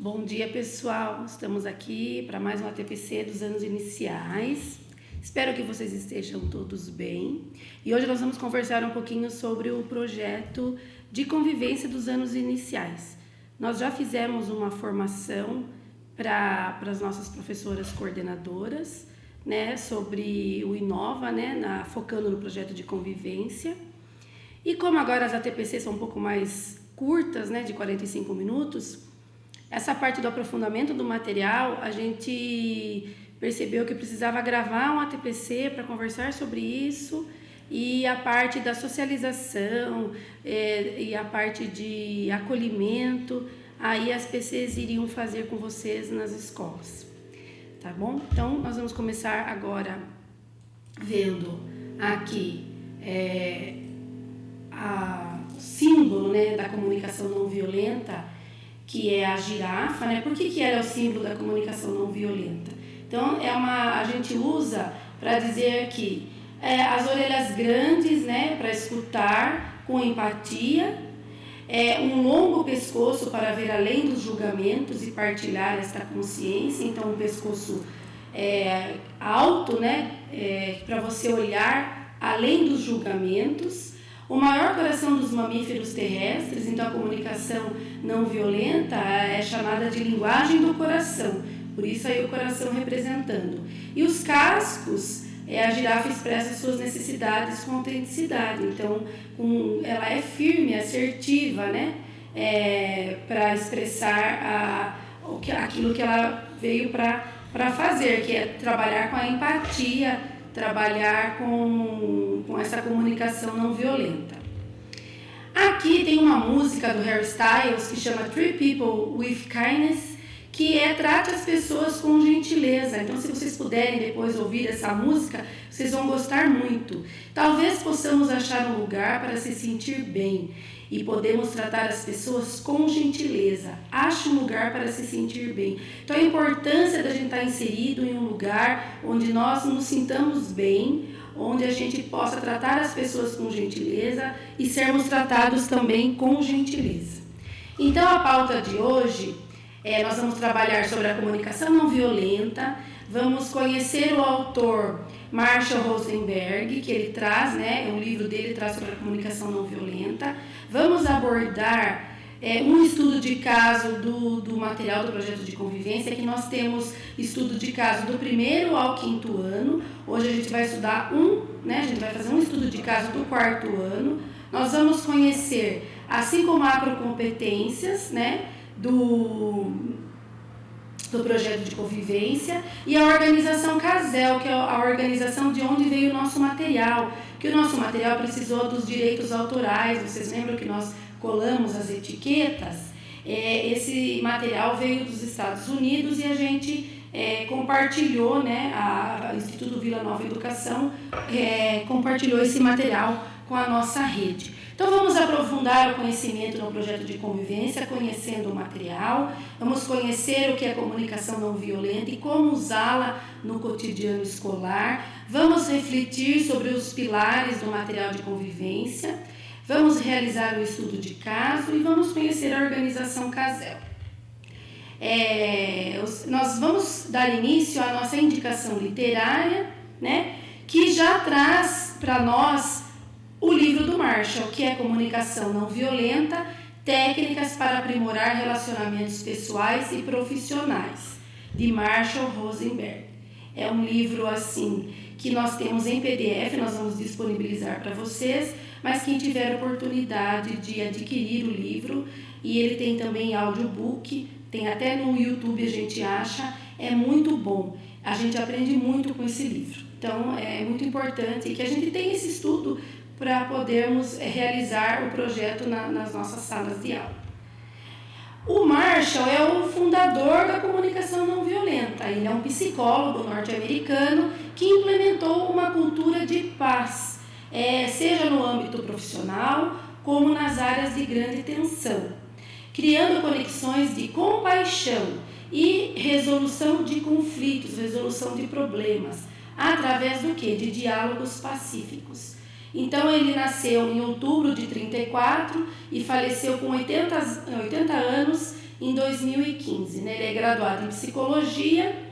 Bom dia, pessoal. Estamos aqui para mais um ATPC dos anos iniciais. Espero que vocês estejam todos bem. E hoje nós vamos conversar um pouquinho sobre o projeto de convivência dos anos iniciais. Nós já fizemos uma formação para as nossas professoras coordenadoras, né, sobre o Inova, né, focando no projeto de convivência. E como agora as ATPCs são um pouco mais curtas, né, de 45 minutos, essa parte do aprofundamento do material, a gente percebeu que precisava gravar um ATPC para conversar sobre isso, e a parte da socialização e a parte de acolhimento, aí as PCs iriam fazer com vocês nas escolas, tá bom? Então, nós vamos começar agora vendo aqui o símbolo, né, da comunicação não violenta, que é a girafa, né? Por que ela é o símbolo da comunicação não violenta? Então, a gente usa para dizer que as orelhas grandes, né, para escutar com empatia, um longo pescoço para ver além dos julgamentos e partilhar esta consciência. Então, um pescoço alto, né, para você olhar além dos julgamentos. O maior coração dos mamíferos terrestres, então a comunicação não violenta é chamada de linguagem do coração, por isso aí o coração representando. E os cascos, a girafa expressa suas necessidades com autenticidade, então ela é firme, assertiva, né, para expressar aquilo que ela veio para fazer, que é trabalhar com a empatia, trabalhar com essa comunicação não violenta. Aqui tem uma música do Harry Styles que chama Treat People with Kindness, que trate as pessoas com gentileza. Então, se vocês puderem depois ouvir essa música, vocês vão gostar muito. Talvez possamos achar um lugar para se sentir bem e podemos tratar as pessoas com gentileza. Ache um lugar para se sentir bem. Então, a importância da gente estar inserido em um lugar onde nós nos sintamos bem, onde a gente possa tratar as pessoas com gentileza e sermos tratados também com gentileza. Então, a pauta de hoje, nós vamos trabalhar sobre a comunicação não violenta, vamos conhecer o autor Marshall Rosenberg, que ele traz, né, o livro dele traz sobre a comunicação não violenta. Vamos abordar um estudo de caso do material do projeto de convivência, que nós temos estudo de caso do 1º ao 5º ano. Hoje a gente vai estudar a gente vai fazer um estudo de caso do 4º ano. Nós vamos conhecer as 5 macrocompetências, né, do projeto de convivência, e a organização CASEL, que é a organização de onde veio o nosso material, que o nosso material precisou dos direitos autorais. Vocês lembram que nós colamos as etiquetas? Esse material veio dos Estados Unidos e a gente compartilhou, né, o Instituto Vila Nova Educação compartilhou esse material com a nossa rede. Então, vamos aprofundar o conhecimento no projeto de convivência, conhecendo o material, vamos conhecer o que é comunicação não violenta e como usá-la no cotidiano escolar, vamos refletir sobre os pilares do material de convivência, vamos realizar o estudo de caso e vamos conhecer a organização CASEL. Nós vamos dar início à nossa indicação literária, né, que já traz para nós o livro do Marshall, que é Comunicação Não Violenta, Técnicas para Aprimorar Relacionamentos Pessoais e Profissionais, de Marshall Rosenberg. É um livro assim que nós temos em PDF, nós vamos disponibilizar para vocês, mas quem tiver oportunidade de adquirir o livro, e ele tem também audiobook, tem até no YouTube a gente acha, é muito bom. A gente aprende muito com esse livro. Então, é muito importante que a gente tenha esse estudo para podermos realizar o projeto nas nossas salas de aula. O Marshall é o fundador da comunicação não violenta. Ele é um psicólogo norte-americano que implementou uma cultura de paz, seja no âmbito profissional como nas áreas de grande tensão, criando conexões de compaixão e resolução de conflitos, resolução de problemas, através do quê? De diálogos pacíficos. Então, ele nasceu em outubro de 34 e faleceu com 80 anos em 2015. Né? Ele é graduado em psicologia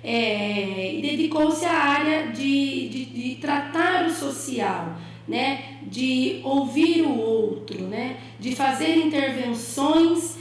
e dedicou-se à área de tratar o social, né? De ouvir o outro, né? De fazer intervenções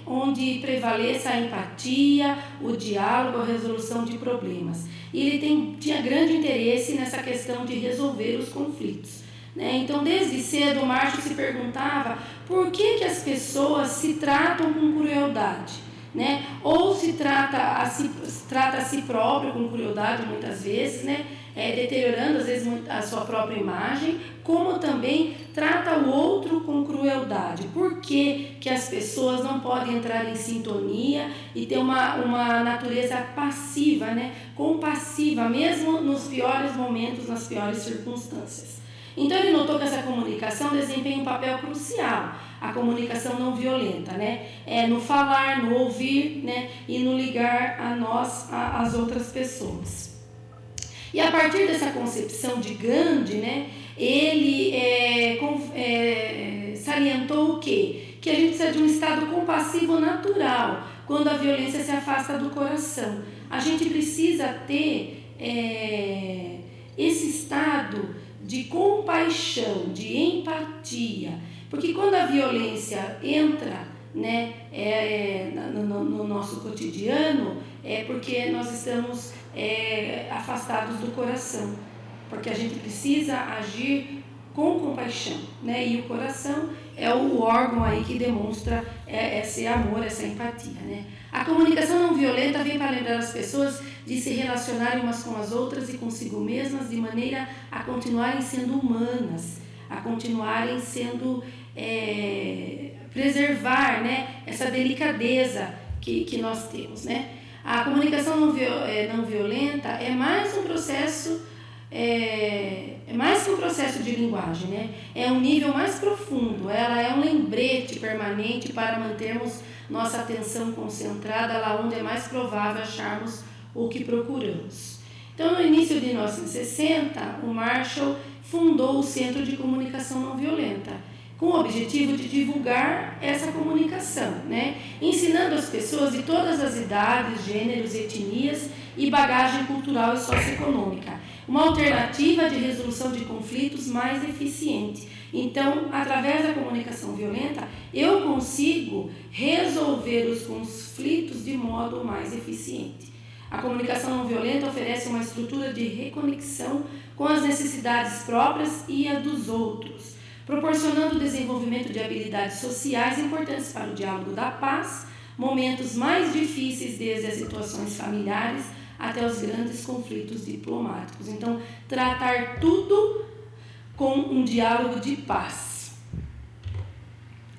onde prevaleça a empatia, o diálogo, a resolução de problemas. E ele tinha grande interesse nessa questão de resolver os conflitos. Né? Então, desde cedo, o Marshall se perguntava por que as pessoas se tratam com crueldade, né? Ou se trata a si próprio com crueldade, muitas vezes, né? Deteriorando, às vezes, a sua própria imagem, como também trata o outro com crueldade. Por que as pessoas não podem entrar em sintonia e ter uma natureza passiva, né? Compassiva, mesmo nos piores momentos, nas piores circunstâncias? Então, ele notou que essa comunicação desempenha um papel crucial, a comunicação não violenta, né? No falar, no ouvir, né? E no ligar a nós, às outras pessoas. E a partir dessa concepção de Gandhi, né? Ele salientou o quê? Que a gente precisa de um estado compassivo natural, quando a violência se afasta do coração. A gente precisa ter esse estado de compaixão, de empatia, porque quando a violência entra, né, no nosso cotidiano, é porque nós estamos afastados do coração, porque a gente precisa agir com compaixão, né, e o coração é o órgão aí que demonstra esse amor, essa empatia, né. A comunicação não violenta vem para lembrar as pessoas de se relacionarem umas com as outras e consigo mesmas de maneira a continuarem sendo humanas, a continuarem sendo, preservar, né, essa delicadeza que nós temos, né. A comunicação não violenta é mais um processo, mais que um processo de linguagem, né? É um nível mais profundo, ela é um lembrete permanente para mantermos nossa atenção concentrada lá onde é mais provável acharmos o que procuramos. Então, no início de 1960, o Marshall fundou o Centro de Comunicação Não Violenta, com o objetivo de divulgar essa comunicação, né? Ensinando as pessoas de todas as idades, gêneros, etnias e bagagem cultural e socioeconômica, uma alternativa de resolução de conflitos mais eficiente. Então, através da comunicação violenta, eu consigo resolver os conflitos de modo mais eficiente. A comunicação não violenta oferece uma estrutura de reconexão com as necessidades próprias e a dos outros, proporcionando o desenvolvimento de habilidades sociais importantes para o diálogo da paz, momentos mais difíceis desde as situações familiares até os grandes conflitos diplomáticos. Então, tratar tudo com um diálogo de paz.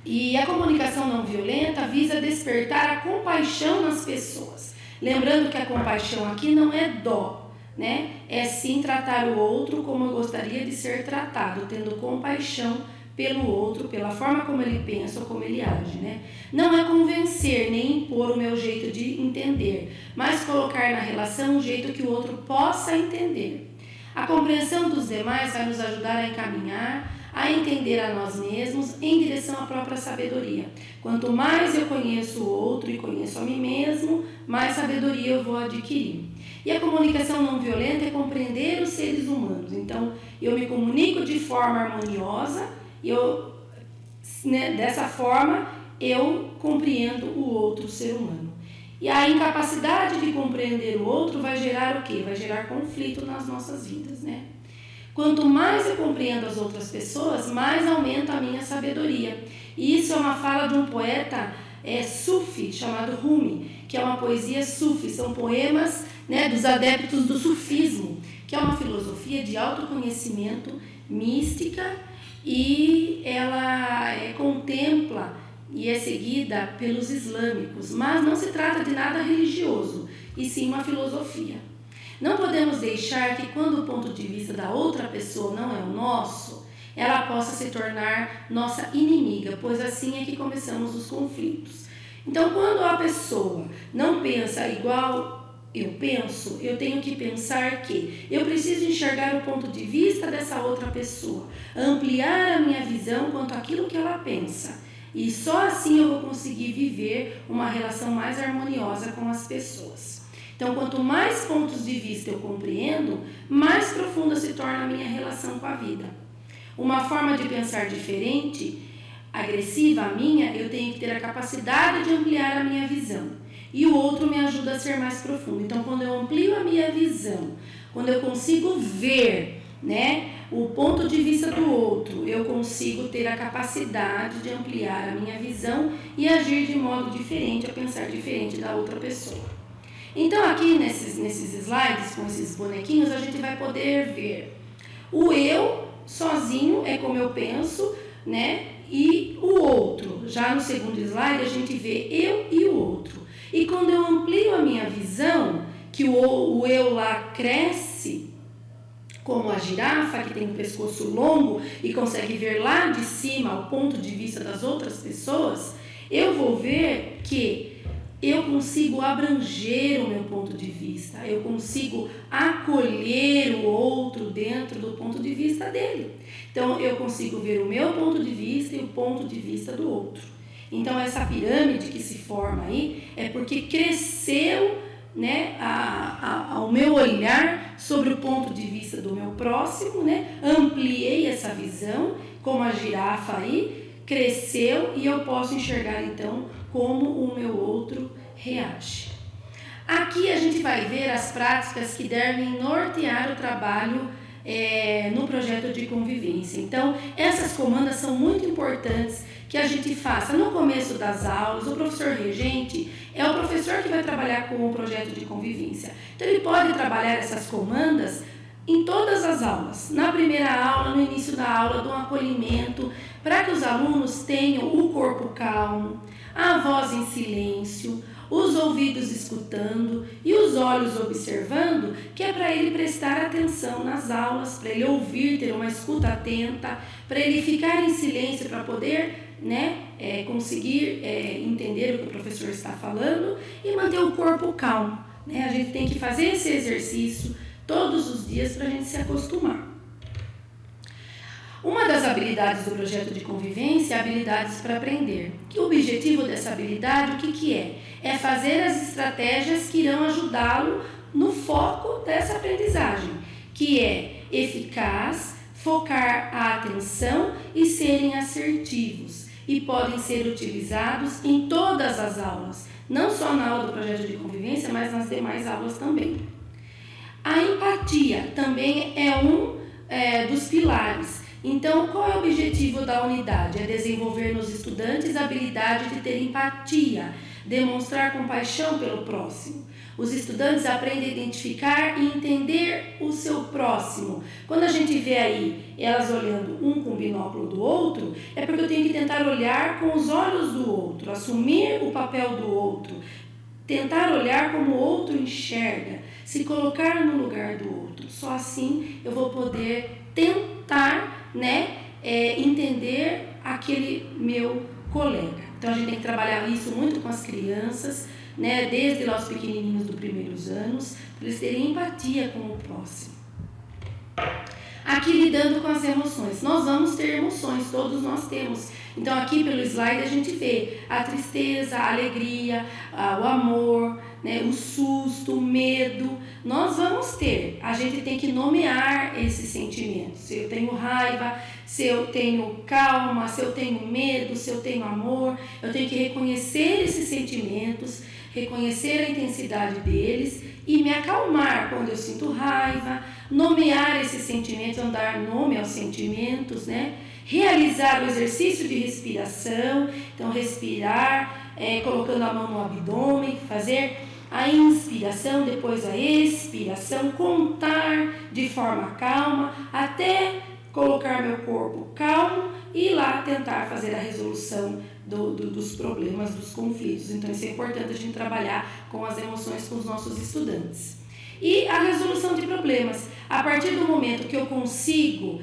E a comunicação não violenta visa despertar a compaixão nas pessoas. Lembrando que a compaixão aqui não é dó, né? É sim tratar o outro como eu gostaria de ser tratado, tendo compaixão pelo outro, pela forma como ele pensa ou como ele age, né? Não é convencer nem impor o meu jeito de entender, mas colocar na relação um jeito que o outro possa entender. A compreensão dos demais vai nos ajudar a encaminhar, a entender a nós mesmos em direção à própria sabedoria. Quanto mais eu conheço o outro e conheço a mim mesmo, mais sabedoria eu vou adquirir. E a comunicação não violenta é compreender os seres humanos. Então, eu me comunico de forma harmoniosa, dessa forma eu compreendo o outro ser humano. E a incapacidade de compreender o outro vai gerar o quê? Vai gerar conflito nas nossas vidas, né? Quanto mais eu compreendo as outras pessoas, mais aumenta a minha sabedoria. E isso é uma fala de um poeta sufi, chamado Rumi, que é uma poesia sufi. São poemas, né, dos adeptos do sufismo, que é uma filosofia de autoconhecimento mística, e ela contempla e é seguida pelos islâmicos, mas não se trata de nada religioso, e sim uma filosofia. Não podemos deixar que, quando o ponto de vista da outra pessoa não é o nosso, ela possa se tornar nossa inimiga, pois assim é que começamos os conflitos. Então, quando a pessoa não pensa igual eu penso, eu tenho que pensar que eu preciso enxergar o ponto de vista dessa outra pessoa, ampliar a minha visão quanto àquilo que ela pensa. E só assim eu vou conseguir viver uma relação mais harmoniosa com as pessoas. Então, quanto mais pontos de vista eu compreendo, mais profunda se torna a minha relação com a vida. Uma forma de pensar diferente, agressiva a minha, eu tenho que ter a capacidade de ampliar a minha visão. E o outro me ajuda a ser mais profundo. Então, quando eu amplio a minha visão, quando eu consigo ver, né, o ponto de vista do outro, eu consigo ter a capacidade de ampliar a minha visão e agir de modo diferente, a pensar diferente da outra pessoa. Então, aqui nesses slides, com esses bonequinhos, a gente vai poder ver o eu sozinho, é como eu penso, né? E o outro. Já no segundo slide, a gente vê eu e o outro. E quando eu amplio a minha visão, que o eu lá cresce, como a girafa, que tem um pescoço longo e consegue ver lá de cima o ponto de vista das outras pessoas, eu vou ver que eu consigo abranger o meu ponto de vista, eu consigo acolher o outro dentro do ponto de vista dele. Então, eu consigo ver o meu ponto de vista e o ponto de vista do outro. Então, essa pirâmide que se forma aí é porque cresceu, né, ao meu olhar sobre o ponto de vista do meu próximo, né, ampliei essa visão, como a girafa aí, cresceu e eu posso enxergar então como o meu outro reage. Aqui a gente vai ver as práticas que devem nortear o trabalho no projeto de convivência. Então, essas comandas são muito importantes que a gente faça no começo das aulas. O professor regente é o professor que vai trabalhar com o projeto de convivência. Então, ele pode trabalhar essas comandas em todas as aulas. Na primeira aula, no início da aula, do acolhimento, para que os alunos tenham o corpo calmo, a voz em silêncio, os ouvidos escutando e os olhos observando, que é para ele prestar atenção nas aulas, para ele ouvir, ter uma escuta atenta, para ele ficar em silêncio, para poder, né, conseguir entender o que o professor está falando e manter o corpo calmo. Né? A gente tem que fazer esse exercício todos os dias para a gente se acostumar. Uma das habilidades do projeto de convivência é habilidades para aprender. Que o objetivo dessa habilidade, o que é? É fazer as estratégias que irão ajudá-lo no foco dessa aprendizagem, que é eficaz, focar a atenção e serem assertivos. E podem ser utilizados em todas as aulas, não só na aula do projeto de convivência, mas nas demais aulas também. A empatia também é um dos pilares. Então, qual é o objetivo da unidade? É desenvolver nos estudantes a habilidade de ter empatia, demonstrar compaixão pelo próximo. Os estudantes aprendem a identificar e entender o seu próximo. Quando a gente vê aí elas olhando um com o binóculo do outro, é porque eu tenho que tentar olhar com os olhos do outro, assumir o papel do outro, tentar olhar como o outro enxerga, se colocar no lugar do outro. Só assim eu vou poder tentar, né, entender aquele meu colega. Então a gente tem que trabalhar isso muito com as crianças, né, desde lá os pequenininhos dos primeiros anos, para eles terem empatia com o próximo. Aqui lidando com as emoções. Nós vamos ter emoções, todos nós temos. Então aqui pelo slide a gente vê a tristeza, a alegria, o amor, né, o susto, o medo. Nós vamos ter. A gente tem que nomear esses sentimentos. Se eu tenho raiva, se eu tenho calma, se eu tenho medo, se eu tenho amor, eu tenho que reconhecer esses sentimentos, reconhecer a intensidade deles e me acalmar quando eu sinto raiva, nomear esses sentimentos, dar nome aos sentimentos, né? Realizar o exercício de respiração, então respirar, colocando a mão no abdômen, fazer a inspiração, depois a expiração, contar de forma calma, até colocar meu corpo calmo e ir lá tentar fazer a resolução dos problemas, dos conflitos. Então isso é importante a gente trabalhar com as emoções com os nossos estudantes. E a resolução de problemas, a partir do momento que eu consigo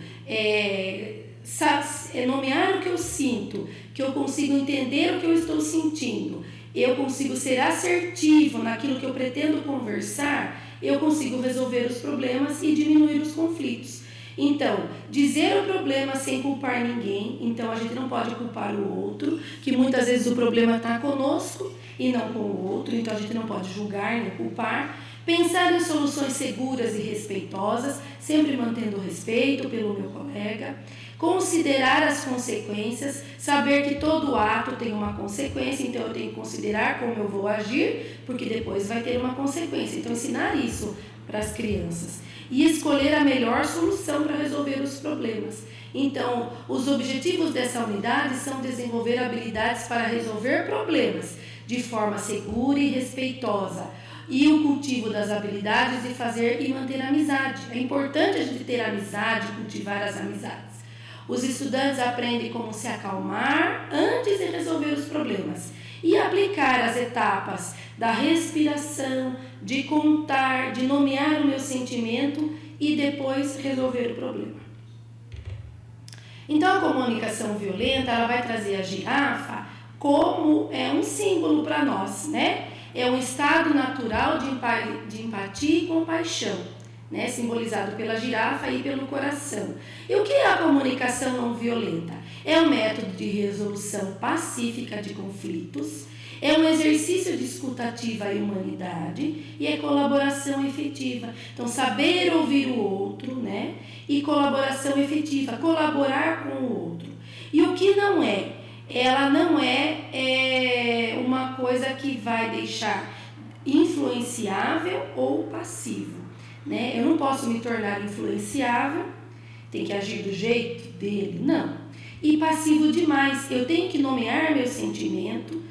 nomear o que eu sinto, que eu consigo entender o que eu estou sentindo, eu consigo ser assertivo naquilo que eu pretendo conversar, eu consigo resolver os problemas e diminuir os conflitos. Então, dizer o problema sem culpar ninguém, então a gente não pode culpar o outro, que muitas vezes o problema está conosco e não com o outro, então a gente não pode julgar nem culpar. Pensar em soluções seguras e respeitosas, sempre mantendo o respeito pelo meu colega. Considerar as consequências, saber que todo ato tem uma consequência, então eu tenho que considerar como eu vou agir, porque depois vai ter uma consequência. Então, ensinar isso para as crianças. E escolher a melhor solução para resolver os problemas. Então, os objetivos dessa unidade são desenvolver habilidades para resolver problemas de forma segura e respeitosa, e o cultivo das habilidades de fazer e manter amizade. É importante a gente ter amizade, cultivar as amizades. Os estudantes aprendem como se acalmar antes de resolver os problemas e aplicar as etapas da respiração, de contar, de nomear o meu sentimento e depois resolver o problema. Então, a comunicação violenta, ela vai trazer a girafa como um símbolo para nós, né? É um estado natural de empatia e compaixão, né? Simbolizado pela girafa e pelo coração. E o que é a comunicação não violenta? É um método de resolução pacífica de conflitos, é um exercício de escutativa e humanidade e é colaboração efetiva. Então, saber ouvir o outro, né? E colaboração efetiva, colaborar com o outro. E o que não é? Ela não é uma coisa que vai deixar influenciável ou passivo, né? Eu não posso me tornar influenciável, tem que agir do jeito dele, não. E passivo demais, eu tenho que nomear meu sentimento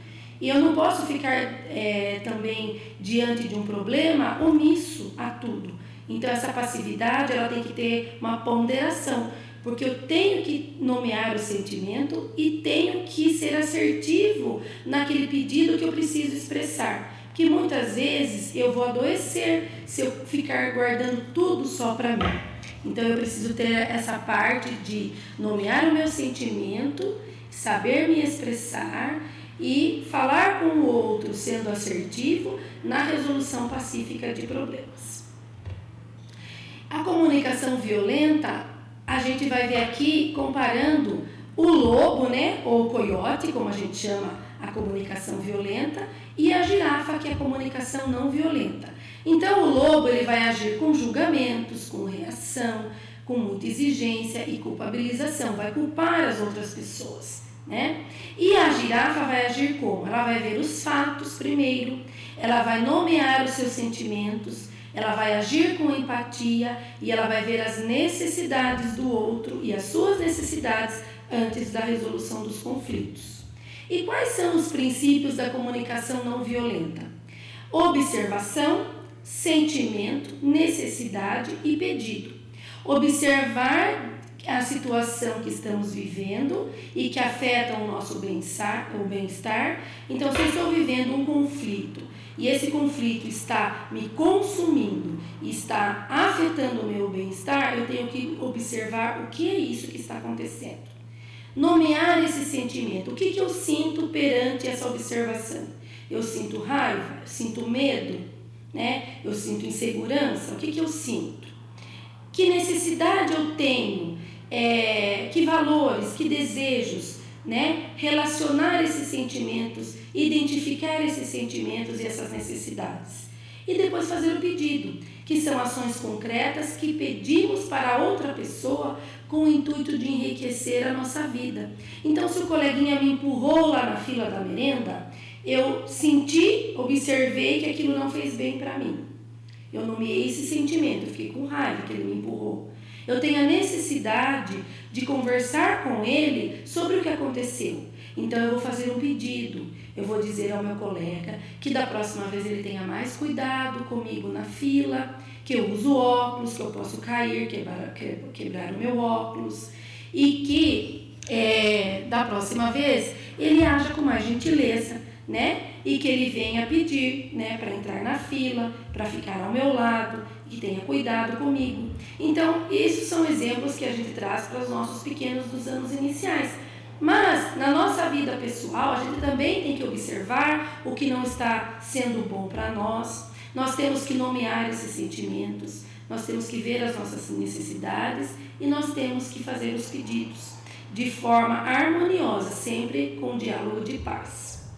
e eu não posso ficar também diante de um problema omisso a tudo. Então essa passividade, ela tem que ter uma ponderação, porque eu tenho que nomear o sentimento e tenho que ser assertivo naquele pedido que eu preciso expressar. Porque muitas vezes eu vou adoecer se eu ficar guardando tudo só para mim. Então eu preciso ter essa parte de nomear o meu sentimento, saber me expressar e falar com o outro sendo assertivo na resolução pacífica de problemas. A comunicação violenta, a gente vai ver aqui comparando o lobo, né, ou o coiote, como a gente chama a comunicação violenta, e a girafa, que é a comunicação não violenta. Então, o lobo ele vai agir com julgamentos, com reação, com muita exigência e culpabilização, vai culpar as outras pessoas, né? E a girafa vai agir como? Ela vai ver os fatos primeiro, ela vai nomear os seus sentimentos, ela vai agir com empatia e ela vai ver as necessidades do outro e as suas necessidades antes da resolução dos conflitos. E quais são os princípios da comunicação não violenta? Observação, sentimento, necessidade e pedido. Observar a situação que estamos vivendo e que afeta o nosso bem-estar. Então, se eu estou vivendo um conflito e esse conflito está me consumindo e está afetando o meu bem-estar, eu tenho que observar o que é isso que está acontecendo. Nomear esse sentimento. O que eu sinto perante essa observação? Eu sinto raiva? Eu sinto medo? Né? Eu sinto insegurança? O que eu sinto? Que necessidade eu tenho? Que valores? Que desejos? Né? Relacionar esses sentimentos, identificar esses sentimentos e essas necessidades. E depois fazer o pedido, que são ações concretas que pedimos para outra pessoa com o intuito de enriquecer a nossa vida. Então, se o coleguinha me empurrou lá na fila da merenda, eu senti, observei que aquilo não fez bem para mim. Eu nomeei esse sentimento, eu fiquei com raiva que ele me empurrou. Eu tenho a necessidade de conversar com ele sobre o que aconteceu. Então, eu vou fazer um pedido. Eu vou dizer ao meu colega que da próxima vez ele tenha mais cuidado comigo na fila, que eu uso óculos, que eu posso cair, quebrar o meu óculos, e que da próxima vez ele haja com mais gentileza, né? E que ele venha pedir, né, para entrar na fila, para ficar ao meu lado, que tenha cuidado comigo. Então, esses são exemplos que a gente traz para os nossos pequenos dos anos iniciais. Mas, na nossa vida pessoal, a gente também tem que observar o que não está sendo bom para nós. Nós temos que nomear esses sentimentos, nós temos que ver as nossas necessidades e nós temos que fazer os pedidos de forma harmoniosa, sempre com diálogo de paz.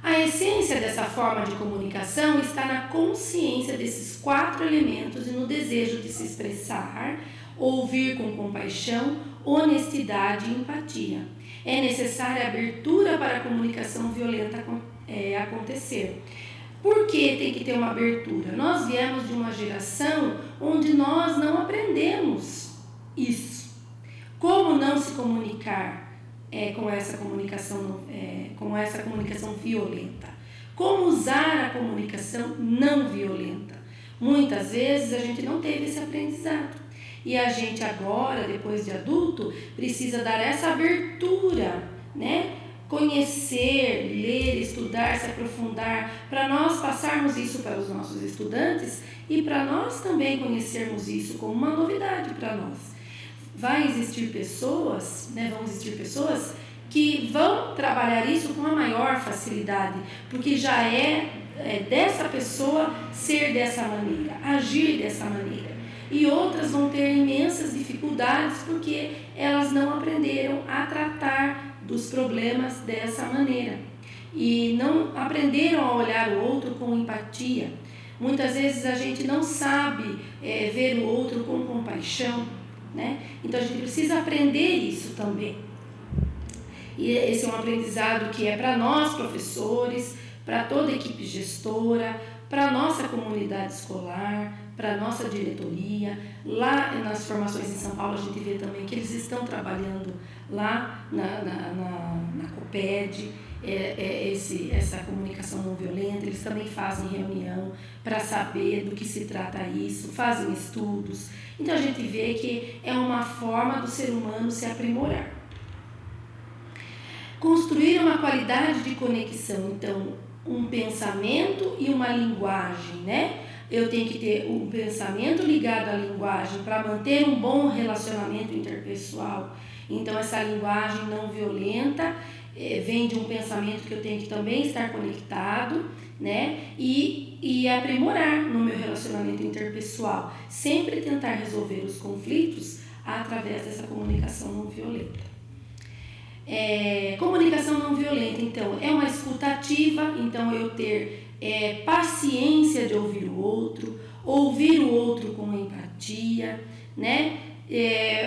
A essência dessa forma de comunicação está na consciência desses 4 elementos e no desejo de se expressar, ouvir com compaixão, honestidade e empatia. É necessária abertura para a comunicação violenta acontecer. Por que tem que ter uma abertura? Nós viemos de uma geração onde nós não aprendemos isso. Como não se comunicar com essa comunicação violenta? Como usar a comunicação não violenta? Muitas vezes a gente não teve esse aprendizado. E a gente agora, depois de adulto, precisa dar essa abertura, né? Conhecer, ler, estudar, se aprofundar, para nós passarmos isso para os nossos estudantes e para nós também conhecermos isso como uma novidade para nós. Vão existir pessoas que vão trabalhar isso com a maior facilidade, porque já é dessa pessoa ser dessa maneira, agir dessa maneira. E outras vão ter imensas dificuldades porque elas não aprenderam a tratar dos problemas dessa maneira e não aprenderam a olhar o outro com empatia. Muitas vezes a gente não sabe ver o outro com compaixão, né? Então a gente precisa aprender isso também. E esse é um aprendizado que é para nós professores, para toda a equipe gestora, para a nossa comunidade escolar, para a nossa diretoria. Lá nas formações em São Paulo a gente vê também que eles estão trabalhando lá na COPED, essa comunicação não violenta. Eles também fazem reunião para saber do que se trata isso, fazem estudos. Então a gente vê que é uma forma do ser humano se aprimorar. Construir uma qualidade de conexão, então, um pensamento e uma linguagem, né? Eu tenho que ter um pensamento ligado à linguagem para manter um bom relacionamento interpessoal. Então, essa linguagem não violenta vem de um pensamento que eu tenho que também estar conectado, né? E aprimorar no meu relacionamento interpessoal. Sempre tentar resolver os conflitos através dessa comunicação não violenta. Comunicação não violenta, então, é uma escuta ativa, então eu ter paciência de ouvir o outro com empatia, né?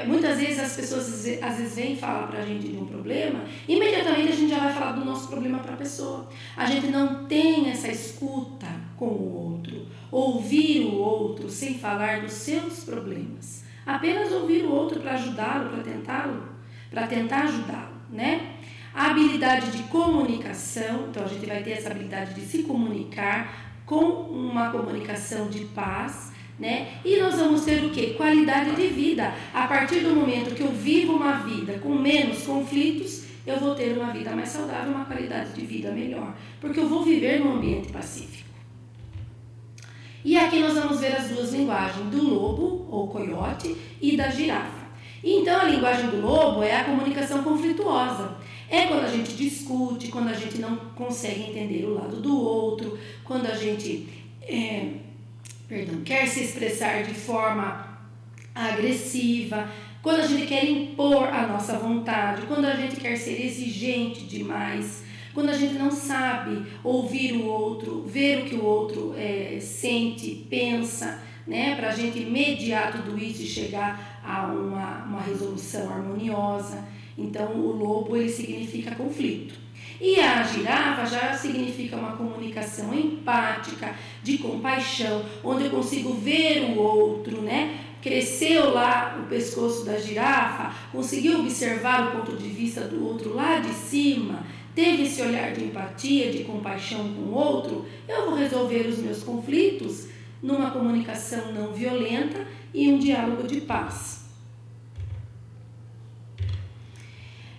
Muitas vezes as pessoas às vezes vêm e falam pra gente de um problema, imediatamente a gente já vai falar do nosso problema para a pessoa. A gente não tem essa escuta com o outro, ouvir o outro sem falar dos seus problemas, apenas ouvir o outro para ajudá-lo, para tentar ajudá-lo, né? A habilidade de comunicação, então a gente vai ter essa habilidade de se comunicar com uma comunicação de paz, né? E nós vamos ter o quê? Qualidade de vida. A partir do momento que eu vivo uma vida com menos conflitos, eu vou ter uma vida mais saudável, uma qualidade de vida melhor, porque eu vou viver num ambiente pacífico. E aqui nós vamos ver as duas linguagens, do lobo ou coiote e da girafa. Então a linguagem do lobo é a comunicação conflituosa. É quando a gente discute, quando a gente não consegue entender o lado do outro, quando a gente quer se expressar de forma agressiva, quando a gente quer impor a nossa vontade, quando a gente quer ser exigente demais, quando a gente não sabe ouvir o outro, ver o que o outro sente, pensa, né, para a gente mediar tudo isso e chegar a uma resolução harmoniosa. Então, o lobo ele significa conflito. E a girafa já significa uma comunicação empática, de compaixão, onde eu consigo ver o outro, né? Cresceu lá o pescoço da girafa, conseguiu observar o ponto de vista do outro lá de cima, teve esse olhar de empatia, de compaixão com o outro, eu vou resolver os meus conflitos numa comunicação não violenta e um diálogo de paz.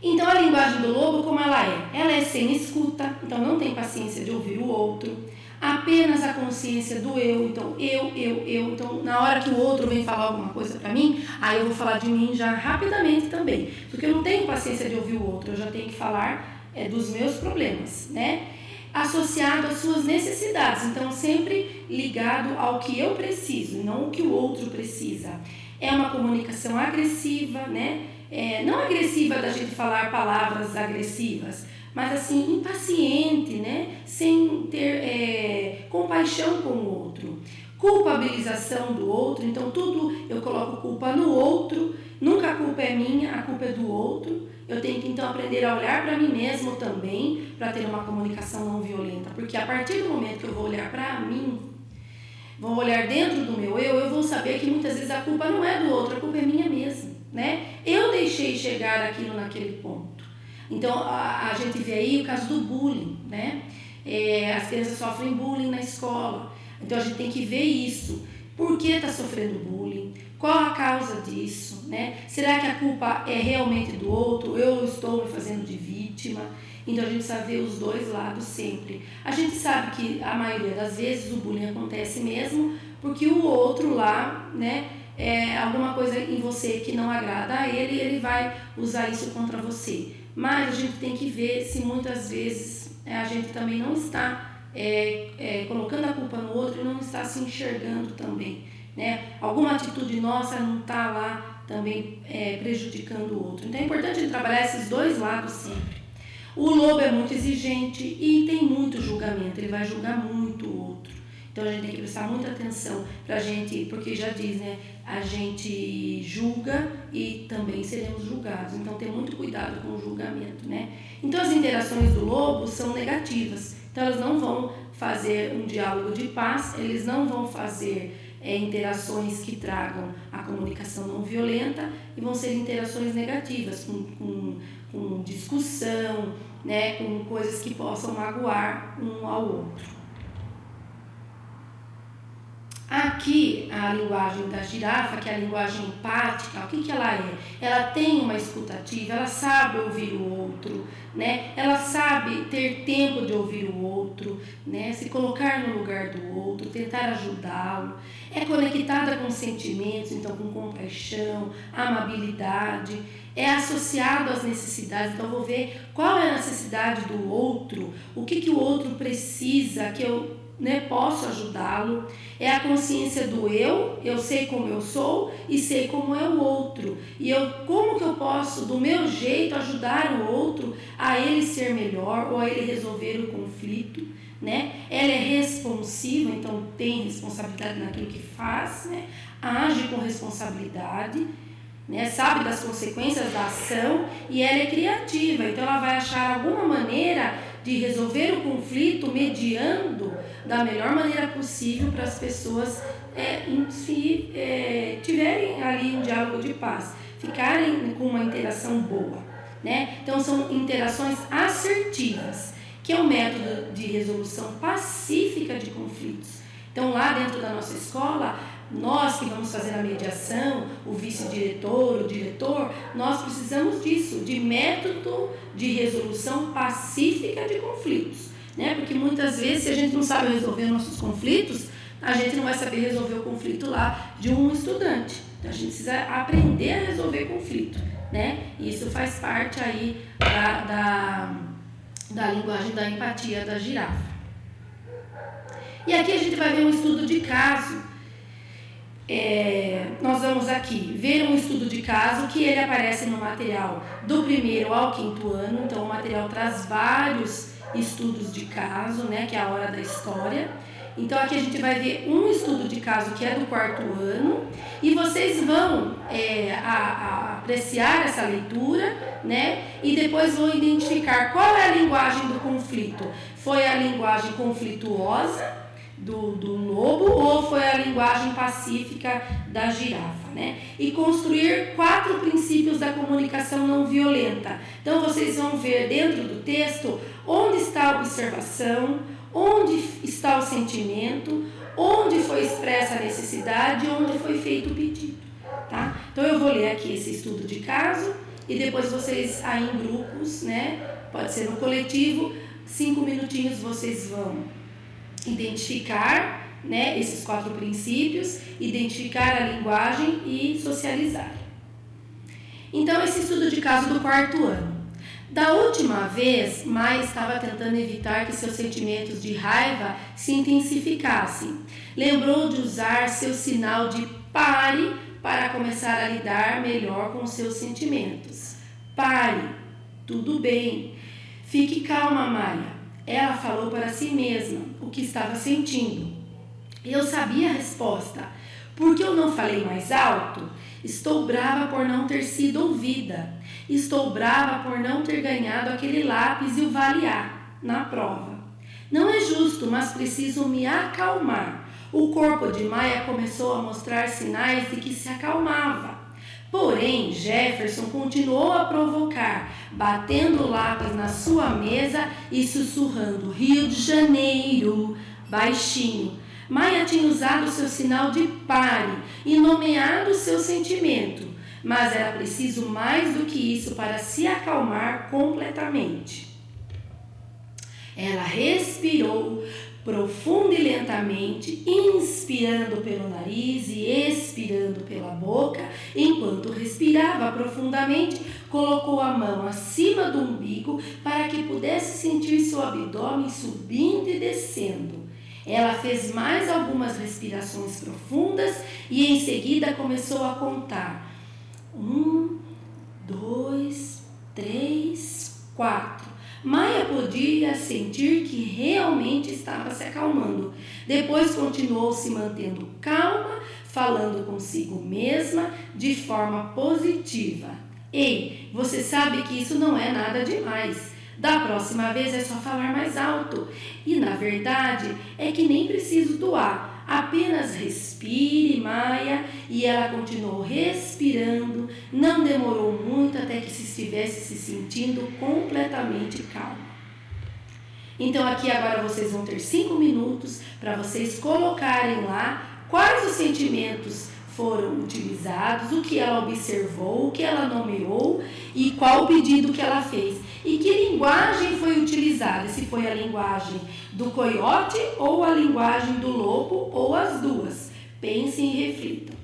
Então, a linguagem do lobo, como ela é? Ela é sem escuta, então não tem paciência de ouvir o outro. apenas a consciência do eu, então eu, então na hora que o outro vem falar alguma coisa para mim, aí eu vou falar de mim já rapidamente também, porque eu não tenho paciência de ouvir o outro, eu já tenho que falar dos meus problemas, né? Associado às suas necessidades, então sempre ligado ao que eu preciso, não o que o outro precisa. É uma comunicação agressiva, né? Não agressiva da gente falar palavras agressivas, mas assim, impaciente, né? Sem ter compaixão com o outro. Culpabilização do outro, então tudo eu coloco culpa no outro, nunca a culpa é minha, a culpa é do outro. Eu tenho que então aprender a olhar para mim mesmo também, para ter uma comunicação não violenta, porque a partir do momento que eu vou olhar para mim, vou olhar dentro do meu eu vou saber que muitas vezes a culpa não é do outro, a culpa é minha mesmo, né? Eu deixei chegar aquilo naquele ponto. Então, a gente vê aí o caso do bullying, né? As crianças sofrem bullying na escola. Então, a gente tem que ver isso. Por que está sofrendo bullying? Qual a causa disso, né? Será que a culpa é realmente do outro? Eu estou me fazendo de vítima? Então, a gente precisa ver os dois lados sempre. A gente sabe que a maioria das vezes o bullying acontece mesmo porque o outro lá, né? Alguma coisa em você que não agrada a ele, ele vai usar isso contra você. Mas a gente tem que ver se muitas vezes a gente também não está colocando a culpa no outro e não está se enxergando também, né? Alguma atitude nossa não está lá também prejudicando o outro. Então é importante a gente trabalhar esses dois lados sempre. O lobo é muito exigente e tem muito julgamento, ele vai julgar muito o outro. Então a gente tem que prestar muita atenção pra gente, porque já diz, né? A gente julga e também seremos julgados. Então ter muito cuidado com o julgamento, né? Então as interações do lobo são negativas. Então elas não vão fazer um diálogo de paz, eles não vão fazer interações que tragam a comunicação não violenta e vão ser interações negativas, com discussão, né? Com coisas que possam magoar um ao outro. Aqui, a linguagem da girafa, que é a linguagem empática, o que ela é? Ela tem uma escutativa, ela sabe ouvir o outro, né? Ela sabe ter tempo de ouvir o outro, né? Se colocar no lugar do outro, tentar ajudá-lo. É conectada com sentimentos, então com compaixão, amabilidade. É associado às necessidades, então vou ver qual é a necessidade do outro, o que o outro precisa, que eu posso ajudá-lo. É a consciência do eu sei como eu sou e sei como é o outro. E como que eu posso, do meu jeito, ajudar o outro a ele ser melhor ou a ele resolver o conflito, né? Ela é responsiva, então tem responsabilidade naquilo que faz, né? Age com responsabilidade, né? Sabe das consequências da ação e ela é criativa, então ela vai achar alguma maneira de resolver o conflito mediando da melhor maneira possível para as pessoas tiverem ali um diálogo de paz, ficarem com uma interação boa, né? Então são interações assertivas, que é um método de resolução pacífica de conflitos. Então lá dentro da nossa escola, nós que vamos fazer a mediação, o vice-diretor, o diretor, nós precisamos disso, de método de resolução pacífica de conflitos, né? Porque muitas vezes, se a gente não sabe resolver nossos conflitos, a gente não vai saber resolver o conflito lá de um estudante. Então a gente precisa aprender a resolver conflito, né? E isso faz parte aí da linguagem da empatia da girafa. E aqui a gente vai ver um estudo de caso. Nós vamos aqui ver um estudo de caso que ele aparece no material do 1º ao 5º ano. Então o material traz vários estudos de caso, né, que é a hora da história. Então aqui a gente vai ver um estudo de caso que é do 4º ano e vocês vão apreciar essa leitura, né, e depois vão identificar qual é a linguagem do conflito. Foi a linguagem conflituosa do lobo ou foi a linguagem pacífica da girafa, né? E construir 4 princípios da comunicação não violenta. Então vocês vão ver dentro do texto onde está a observação, onde está o sentimento, onde foi expressa a necessidade e onde foi feito o pedido, tá? Então eu vou ler aqui esse estudo de caso e depois vocês aí em grupos, né? Pode ser no coletivo, 5 minutinhos vocês vão identificar, né, esses 4 princípios, identificar a linguagem e socializar. Então, esse estudo de caso do 4º ano. Da última vez, Maia estava tentando evitar que seus sentimentos de raiva se intensificassem. Lembrou de usar seu sinal de pare para começar a lidar melhor com seus sentimentos. Pare, tudo bem. Fique calma, Maia. Ela falou para si mesma o que estava sentindo. Eu sabia a resposta. Por que eu não falei mais alto? Estou brava por não ter sido ouvida. Estou brava por não ter ganhado aquele lápis e o Vale A na prova. Não é justo, mas preciso me acalmar. O corpo de Maia começou a mostrar sinais de que se acalmava. Porém, Jefferson continuou a provocar, batendo o lápis na sua mesa e sussurrando Rio de Janeiro, baixinho. Maia tinha usado seu sinal de pare e nomeado seu sentimento, mas era preciso mais do que isso para se acalmar completamente. Ela respirou profundo e lentamente, inspirando pelo nariz e expirando pela boca. Enquanto respirava profundamente, colocou a mão acima do umbigo para que pudesse sentir seu abdômen subindo e descendo. Ela fez mais algumas respirações profundas e em seguida começou a contar. 1, 2, 3, 4. Maia podia sentir que realmente estava se acalmando. Depois continuou se mantendo calma, falando consigo mesma de forma positiva. Ei, você sabe que isso não é nada demais. Da próxima vez é só falar mais alto. E na verdade é que nem preciso doar. Apenas respire, Maia. E ela continuou respirando. Não demorou muito até que se estivesse se sentindo completamente calma. Então aqui agora vocês vão ter 5 minutos para vocês colocarem lá quais os sentimentos foram utilizados, o que ela observou, o que ela nomeou e qual o pedido que ela fez. E que linguagem foi utilizada, se foi a linguagem do coiote ou a linguagem do lobo ou as duas. Pensem e reflitam.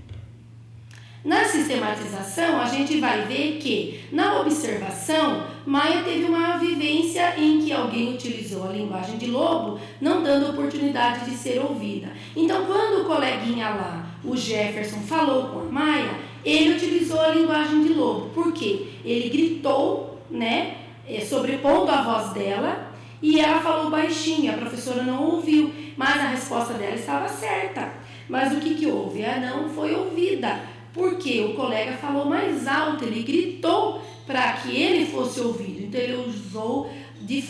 Na sistematização, a gente vai ver que, na observação, Maia teve uma vivência em que alguém utilizou a linguagem de lobo, não dando oportunidade de ser ouvida. Então, quando o coleguinha lá, o Jefferson, falou com a Maia, ele utilizou a linguagem de lobo. Por quê? Ele gritou, né, sobrepondo a voz dela, e ela falou baixinho, a professora não ouviu, mas a resposta dela estava certa. Mas o que houve? Ela não foi ouvida. Porque o colega falou mais alto, ele gritou para que ele fosse ouvido. Então, ele usou de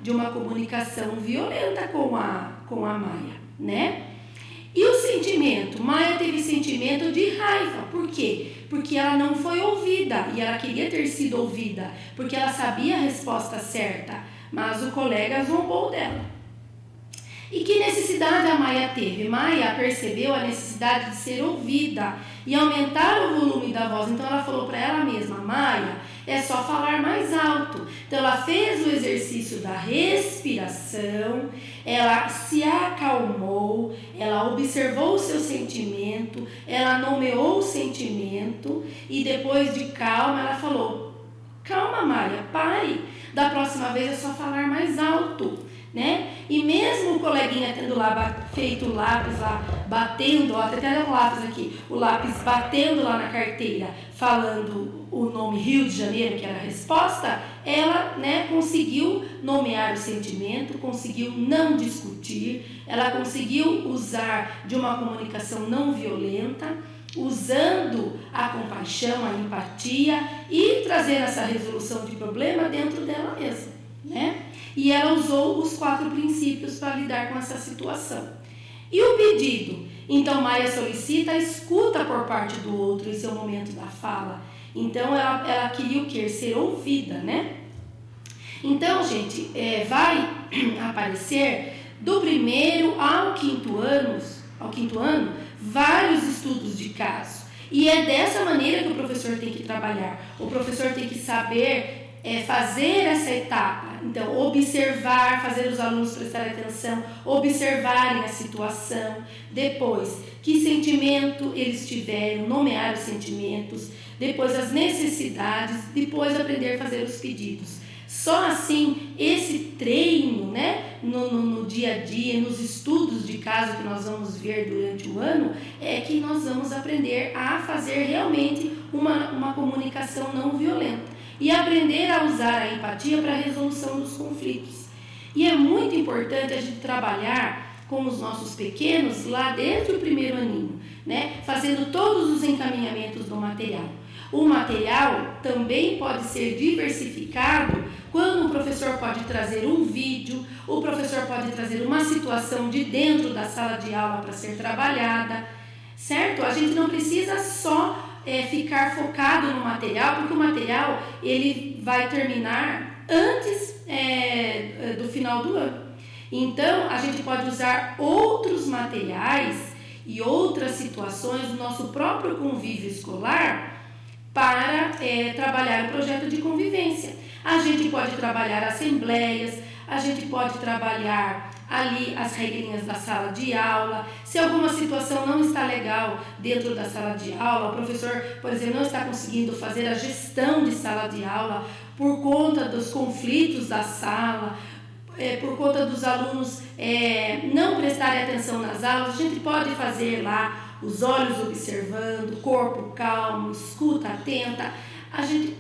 uma comunicação violenta com a Maia, né? E o sentimento? Maia teve sentimento de raiva. Por quê? Porque ela não foi ouvida e ela queria ter sido ouvida, porque ela sabia a resposta certa, mas o colega zombou dela. E que necessidade a Maia teve? Maia percebeu a necessidade de ser ouvida e aumentar o volume da voz. Então ela falou para ela mesma, Maia, é só falar mais alto. Então ela fez o exercício da respiração, ela se acalmou, ela observou o seu sentimento, ela nomeou o sentimento e depois de calma ela falou, calma Maia, pare, da próxima vez é só falar mais alto. Né? E mesmo o coleguinha tendo lá feito o lápis lá, batendo, ó, até um lápis aqui, o lápis batendo lá na carteira, falando o nome Rio de Janeiro, que era a resposta, ela, né, conseguiu nomear o sentimento, conseguiu não discutir, ela conseguiu usar de uma comunicação não violenta, usando a compaixão, a empatia e trazer essa resolução de problema dentro dela mesma, né? E ela usou os 4 princípios para lidar com essa situação. E o pedido? Então, Maia solicita a escuta por parte do outro em seu momento da fala. Então, ela queria o quê? Ser ouvida, né? Então, gente, vai aparecer do 1º ao 5º ano, vários estudos de caso. E é dessa maneira que o professor tem que trabalhar. O professor tem que saber fazer essa etapa, Então, observar, fazer os alunos prestarem atenção, observarem a situação. Depois, que sentimento eles tiveram, nomear os sentimentos. Depois, as necessidades. Depois, aprender a fazer os pedidos. Só assim, esse treino, né, no dia a dia, nos estudos de caso que nós vamos ver durante o ano, é que nós vamos aprender a fazer realmente uma comunicação não violenta. E aprender a usar a empatia para a resolução dos conflitos. E é muito importante a gente trabalhar com os nossos pequenos lá desde o primeiro aninho, né? Fazendo todos os encaminhamentos do material. O material também pode ser diversificado quando o professor pode trazer um vídeo, o professor pode trazer uma situação de dentro da sala de aula para ser trabalhada, certo? A gente não precisa só ficar focado no material, porque o material ele vai terminar antes do final do ano. Então, a gente pode usar outros materiais e outras situações do nosso próprio convívio escolar para trabalhar o projeto de convivência. A gente pode trabalhar assembleias, a gente pode trabalhar ali as regrinhas da sala de aula. Se alguma situação não está legal dentro da sala de aula, o professor, por exemplo, não está conseguindo fazer a gestão de sala de aula por conta dos conflitos da sala, por conta dos alunos não prestarem atenção nas aulas, a gente pode fazer lá os olhos observando, corpo calmo, escuta atenta, a gente,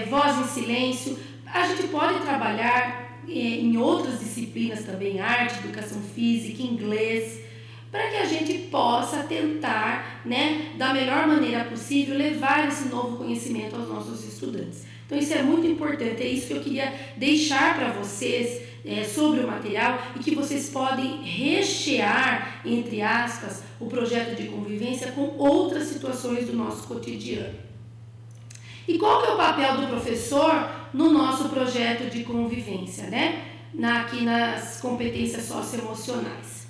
voz em silêncio. A gente pode trabalhar em outras disciplinas também, arte, educação física, inglês, para que a gente possa tentar, né, da melhor maneira possível, levar esse novo conhecimento aos nossos estudantes. Então isso é muito importante, é isso que eu queria deixar para vocês sobre o material, e que vocês podem rechear, entre aspas, o projeto de convivência com outras situações do nosso cotidiano. E qual que é o papel do professor no nosso projeto de convivência, né? Aqui nas competências socioemocionais.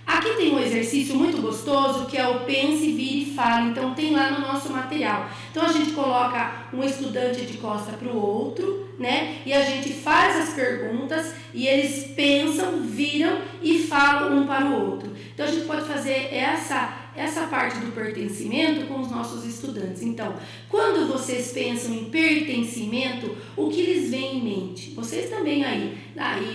Aqui tem um exercício muito gostoso que é o pense, vire e fale. Então tem lá no nosso material. Então a gente coloca um estudante de costa para o outro, né? E a gente faz as perguntas e eles pensam, viram e falam um para o outro. Então a gente pode fazer essa parte do pertencimento com os nossos estudantes. Então, quando vocês pensam em pertencimento, o que lhes vem em mente? Vocês também aí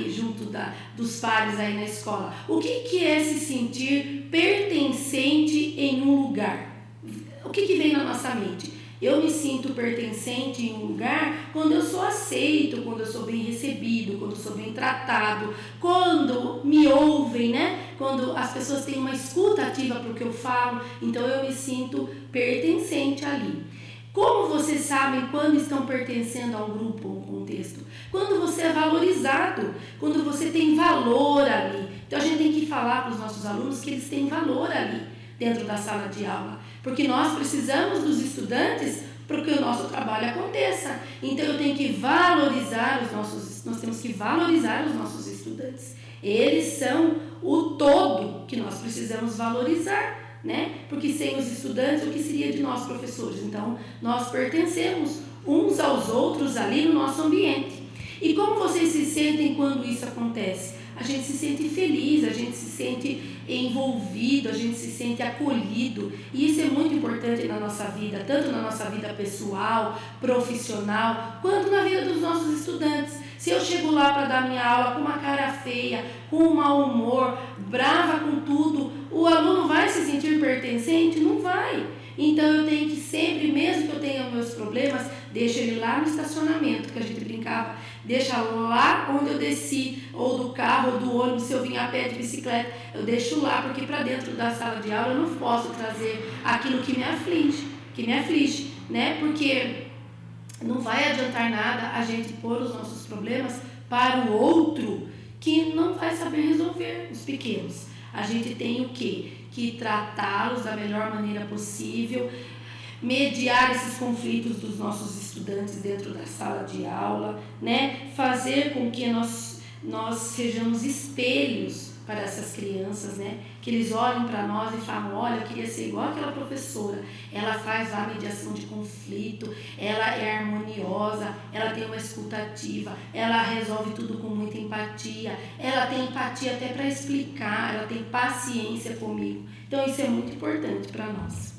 junto dos pares aí na escola. O que é se sentir pertencente em um lugar? O que vem na nossa mente? Eu me sinto pertencente em um lugar quando eu sou aceito, quando eu sou bem recebido, quando eu sou bem tratado, quando me ouvem, né? Quando as pessoas têm uma escuta ativa para o que eu falo, então eu me sinto pertencente ali. Como vocês sabem quando estão pertencendo a um grupo ou um contexto? Quando você é valorizado, quando você tem valor ali. Então a gente tem que falar para os nossos alunos que eles têm valor ali dentro da sala de aula, porque nós precisamos dos estudantes para que o nosso trabalho aconteça. Então eu tenho que valorizar nós temos que valorizar os nossos estudantes. Eles são o todo que nós precisamos valorizar, né? Porque sem os estudantes, o que seria de nós, professores? Então, nós pertencemos uns aos outros ali no nosso ambiente. E como vocês se sentem quando isso acontece? A gente se sente feliz, a gente se sente envolvido, a gente se sente acolhido. E isso é muito importante na nossa vida, tanto na nossa vida pessoal, profissional, quanto na vida dos nossos estudantes. Se eu chego lá para dar minha aula com uma cara feia, com um mau humor, brava com tudo, o aluno vai se sentir pertencente? Não vai. Então eu tenho que sempre, mesmo que eu tenha meus problemas, deixa ele lá no estacionamento, que a gente brincava, deixa lá onde eu desci, ou do carro, ou do ônibus, se eu vim a pé de bicicleta, eu deixo lá, porque para dentro da sala de aula eu não posso trazer aquilo que me aflige, né? Porque não vai adiantar nada a gente pôr os nossos problemas para o outro que não vai saber resolver, os pequenos. A gente tem o quê? Que tratá-los da melhor maneira possível, mediar esses conflitos dos nossos estudantes dentro da sala de aula, né? Fazer com que nós nós sejamos espelhos para essas crianças, né? Que eles olhem para nós e falam, olha, eu queria ser igual aquela professora, ela faz lá mediação de conflito, ela é harmoniosa, ela tem uma escuta ativa, ela resolve tudo com muita empatia, ela tem empatia até para explicar, ela tem paciência comigo. Então isso é muito importante para nós,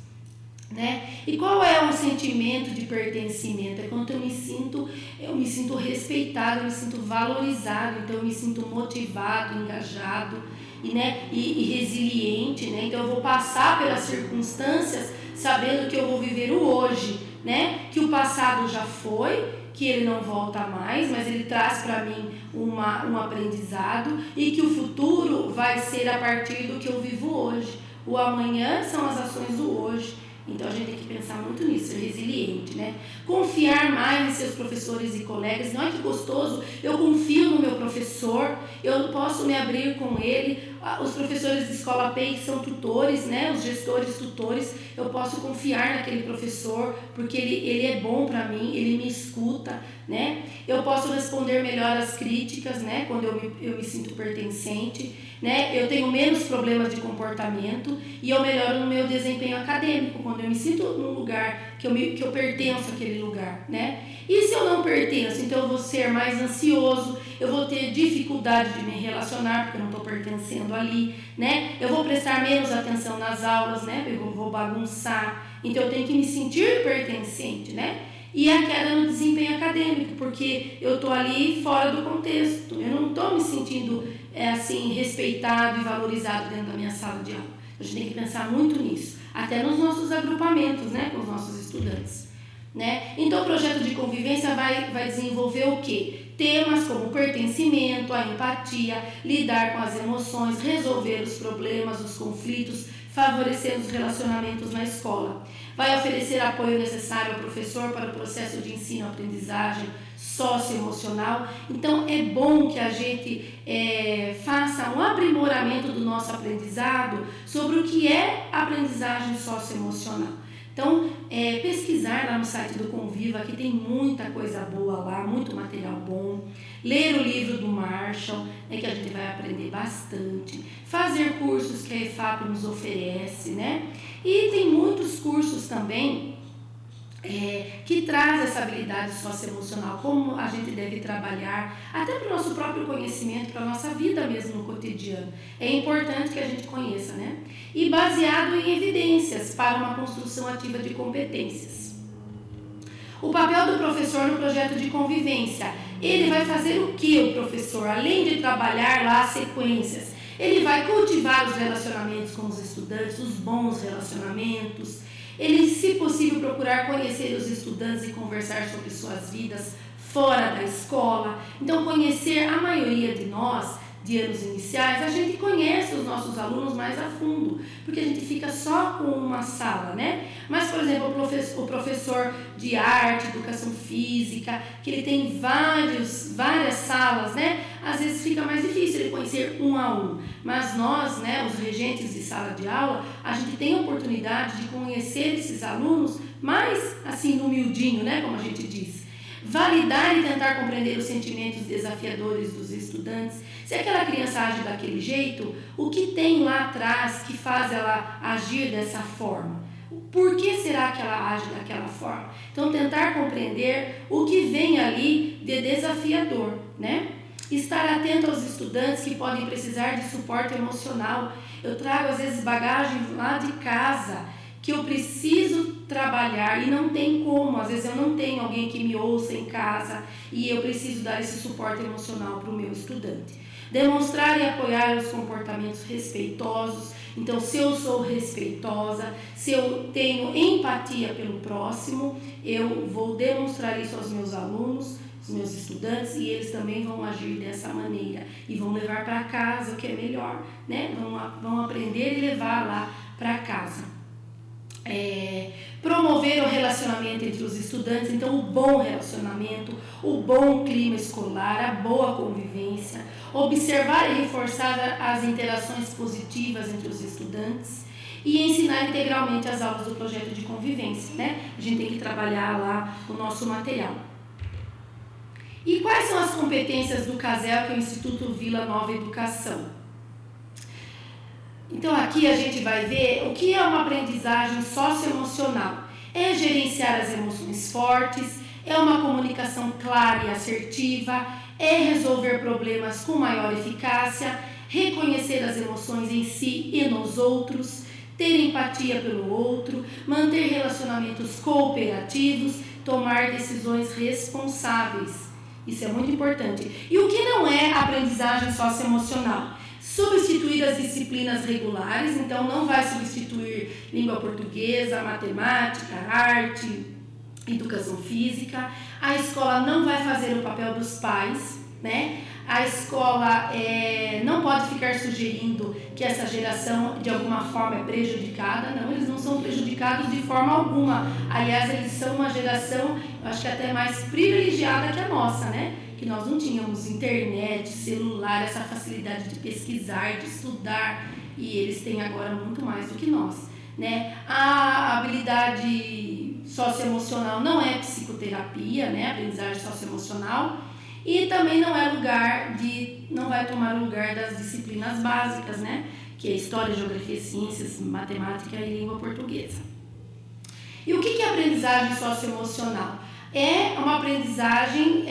né? E qual é o sentimento de pertencimento? É quando eu me sinto respeitado, eu me sinto valorizado, então eu me sinto motivado, engajado e, né, e resiliente, né? Então eu vou passar pelas circunstâncias sabendo que eu vou viver o hoje, né? Que o passado já foi, que ele não volta mais, mas ele traz para mim um aprendizado e que o futuro vai ser a partir do que eu vivo hoje. O amanhã são as ações do hoje. Então a gente tem que pensar muito nisso, ser resiliente, né? Confiar mais em seus professores e colegas. Não é que gostoso, eu confio no meu professor, eu posso me abrir com ele. Os professores de escola PEI são tutores, né? Os gestores tutores, eu posso confiar naquele professor, porque ele é bom para mim, ele me escuta, né? Eu posso responder melhor às críticas, né? Quando eu me sinto pertencente, né? Eu tenho menos problemas de comportamento e eu melhoro no meu desempenho acadêmico, quando eu me sinto num lugar que eu pertenço àquele lugar, né? E se eu não pertenço, então eu vou ser mais ansioso, eu vou ter dificuldade de me relacionar, porque eu não estou pertencendo ali, né? Eu vou prestar menos atenção nas aulas, né? Eu vou bagunçar, então eu tenho que me sentir pertencente, né? E a queda no desempenho acadêmico, porque eu estou ali fora do contexto, eu não estou me sentindo assim, respeitado e valorizado dentro da minha sala de aula. A gente tem que pensar muito nisso, até nos nossos agrupamentos, né, com os nossos estudantes, né? Então o projeto de convivência vai desenvolver o quê? Temas como pertencimento, a empatia, lidar com as emoções, resolver os problemas, os conflitos, favorecer os relacionamentos na escola. Vai oferecer apoio necessário ao professor para o processo de ensino-aprendizagem socioemocional. Então é bom que a gente faça um aprimoramento do nosso aprendizado sobre o que é aprendizagem socioemocional. Então, pesquisar lá no site do Conviva, que tem muita coisa boa lá, muito material bom. Ler o livro do Marshall, né, que a gente vai aprender bastante. Fazer cursos que a EFAP nos oferece, né? E tem muitos cursos também que traz essa habilidade socioemocional, como a gente deve trabalhar, até para o nosso próprio conhecimento, para a nossa vida mesmo no cotidiano. É importante que a gente conheça, né? E baseado em evidências para uma construção ativa de competências. O papel do professor no projeto de convivência. Ele vai fazer o que, o professor? Além de trabalhar lá as sequências, ele vai cultivar os relacionamentos com os estudantes, os bons relacionamentos. Ele, se possível, procurar conhecer os estudantes e conversar sobre suas vidas fora da escola. Então, conhecer a maioria de nós, de anos iniciais, a gente conhece os nossos alunos mais a fundo, porque a gente fica só com uma sala, né? Mas, por exemplo, o professor de arte, educação física, que ele tem várias salas, né? Às vezes fica mais difícil ele conhecer um a um. Mas nós, né, os regentes de sala de aula, a gente tem a oportunidade de conhecer esses alunos mais, assim, no miudinho, né? Como a gente diz. Validar e tentar compreender os sentimentos desafiadores dos estudantes. Se aquela criança age daquele jeito, o que tem lá atrás que faz ela agir dessa forma? Por que será que ela age daquela forma? Então, tentar compreender o que vem ali de desafiador, né? Estar atento aos estudantes que podem precisar de suporte emocional. Eu trago, às vezes, bagagem lá de casa que eu preciso trabalhar e não tem como. Às vezes eu não tenho alguém que me ouça em casa e eu preciso dar esse suporte emocional para o meu estudante. Demonstrar e apoiar os comportamentos respeitosos. Então, se eu sou respeitosa, se eu tenho empatia pelo próximo, eu vou demonstrar isso aos meus alunos, os meus estudantes, e eles também vão agir dessa maneira e vão levar para casa o que é melhor, né? Vão aprender e levar lá para casa. Promover o relacionamento entre os estudantes, então o bom relacionamento, o bom clima escolar, a boa convivência, observar e reforçar as interações positivas entre os estudantes e ensinar integralmente as aulas do projeto de convivência, né? A gente tem que trabalhar lá o nosso material. E quais são as competências do CASEL, que é o Instituto Vila Nova Educação? Então aqui a gente vai ver o que é uma aprendizagem socioemocional. É gerenciar as emoções fortes, é uma comunicação clara e assertiva, é resolver problemas com maior eficácia, reconhecer as emoções em si e nos outros, ter empatia pelo outro, manter relacionamentos cooperativos, tomar decisões responsáveis. Isso é muito importante. E o que não é aprendizagem socioemocional? Substituir as disciplinas regulares, então não vai substituir língua portuguesa, matemática, arte, educação física. A escola não vai fazer o papel dos pais, né? A escola não pode ficar sugerindo que essa geração de alguma forma é prejudicada. Não, eles não são prejudicados de forma alguma. Aliás, eles são uma geração, eu acho que até mais privilegiada que a nossa, né? Que nós não tínhamos internet, celular, essa facilidade de pesquisar, de estudar, e eles têm agora muito mais do que nós, né? A habilidade socioemocional não é psicoterapia, né? Aprendizagem socioemocional, e também não vai tomar o lugar das disciplinas básicas, né? Que é História, Geografia, Ciências, Matemática e Língua Portuguesa. E o que é aprendizagem socioemocional? É uma aprendizagem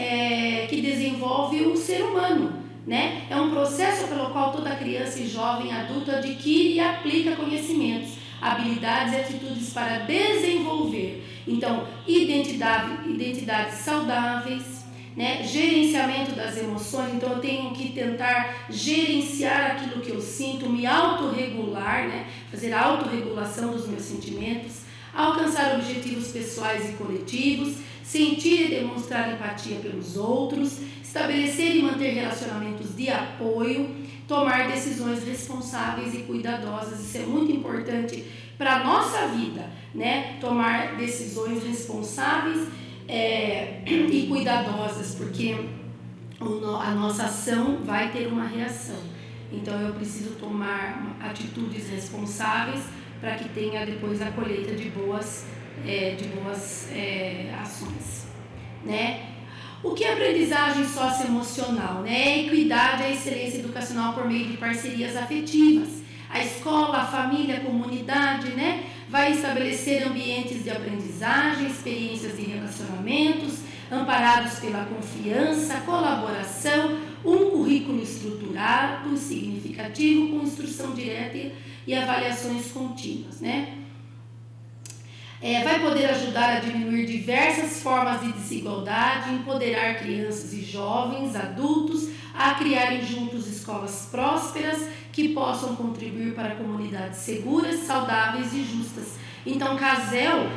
que desenvolve o ser humano, né? É um processo pelo qual toda criança e jovem adulto adquire e aplica conhecimentos, habilidades e atitudes para desenvolver. Então, identidades saudáveis, né? Gerenciamento das emoções, então eu tenho que tentar gerenciar aquilo que eu sinto, me autorregular, né? Fazer a autorregulação dos meus sentimentos, alcançar objetivos pessoais e coletivos, sentir e demonstrar empatia pelos outros, estabelecer e manter relacionamentos de apoio, tomar decisões responsáveis e cuidadosas. Isso é muito importante para a nossa vida, né? Tomar decisões responsáveis e cuidadosas, porque a nossa ação vai ter uma reação. Então eu preciso tomar atitudes responsáveis para que tenha depois a colheita de boas ações, né? O que é aprendizagem socioemocional, né? É equidade e excelência educacional por meio de parcerias afetivas. A escola, a família, a comunidade, né? Vai estabelecer ambientes de aprendizagem, experiências e relacionamentos, amparados pela confiança, colaboração, um currículo estruturado, significativo, com instrução direta e avaliações contínuas, né? Vai poder ajudar a diminuir diversas formas de desigualdade, empoderar crianças e jovens, adultos, a criarem juntos escolas prósperas que possam contribuir para comunidades seguras, saudáveis e justas. Então, CASEL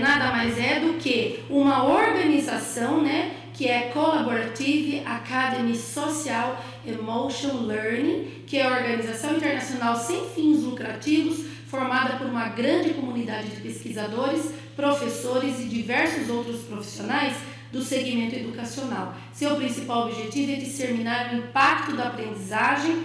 nada mais é do que uma organização, né, que é Collaborative Academy Social Emotion Learning, que é a organização internacional sem fins lucrativos, formada por uma grande comunidade de pesquisadores, professores e diversos outros profissionais do segmento educacional. Seu principal objetivo é disseminar o impacto da aprendizagem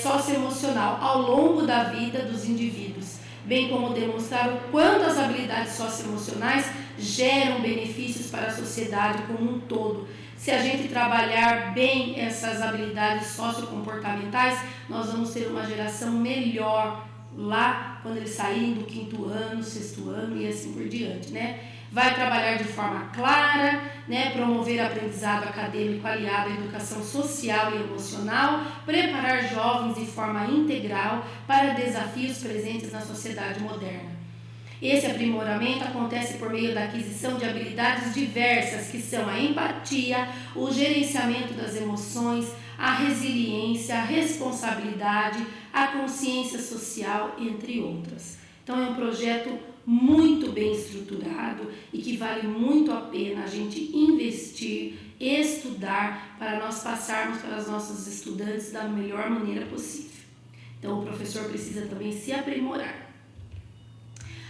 socioemocional ao longo da vida dos indivíduos, bem como demonstrar o quanto as habilidades socioemocionais geram benefícios para a sociedade como um todo. Se a gente trabalhar bem essas habilidades sociocomportamentais, nós vamos ter uma geração melhor lá quando eles saírem do 5º ano, 6º ano e assim por diante, né? Vai trabalhar de forma clara, né? Promover aprendizado acadêmico aliado à educação social e emocional, preparar jovens de forma integral para desafios presentes na sociedade moderna. Esse aprimoramento acontece por meio da aquisição de habilidades diversas, que são a empatia, o gerenciamento das emoções, a resiliência, a responsabilidade, a consciência social, entre outras. Então é um projeto muito bem estruturado e que vale muito a pena a gente investir, estudar, para nós passarmos para os nossos estudantes da melhor maneira possível. Então o professor precisa também se aprimorar.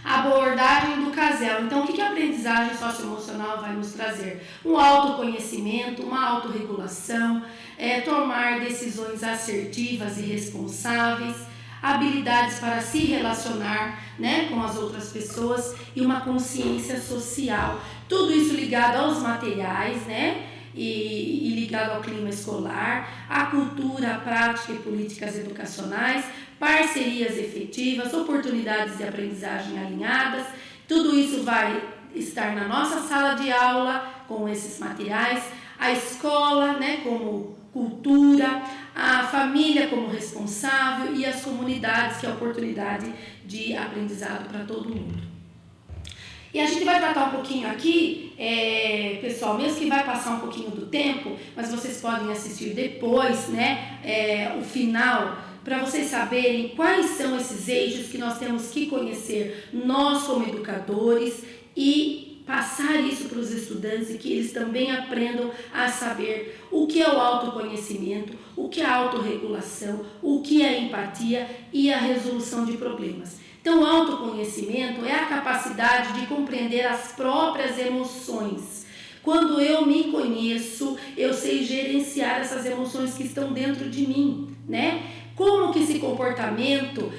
Abordagem do CASEL. Então, o que a aprendizagem socioemocional vai nos trazer? Um autoconhecimento, uma autorregulação, tomar decisões assertivas e responsáveis, habilidades para se relacionar, né, com as outras pessoas e uma consciência social. Tudo isso ligado aos materiais, né, e ligado ao clima escolar, a cultura, a prática e políticas educacionais, parcerias efetivas, oportunidades de aprendizagem alinhadas. Tudo isso vai estar na nossa sala de aula com esses materiais, a escola, né, como cultura, a família como responsável e as comunidades, que é a oportunidade de aprendizado para todo mundo. E a gente vai tratar um pouquinho aqui, pessoal, mesmo que vai passar um pouquinho do tempo, mas vocês podem assistir depois, né, o final, para vocês saberem quais são esses eixos que nós temos que conhecer, nós como educadores, e passar isso para os estudantes e que eles também aprendam a saber o que é o autoconhecimento, o que é a autorregulação, o que é a empatia e a resolução de problemas. Então, o autoconhecimento é a capacidade de compreender as próprias emoções. Quando eu me conheço, eu sei gerenciar essas emoções que estão dentro de mim, né? Como que esse comportamento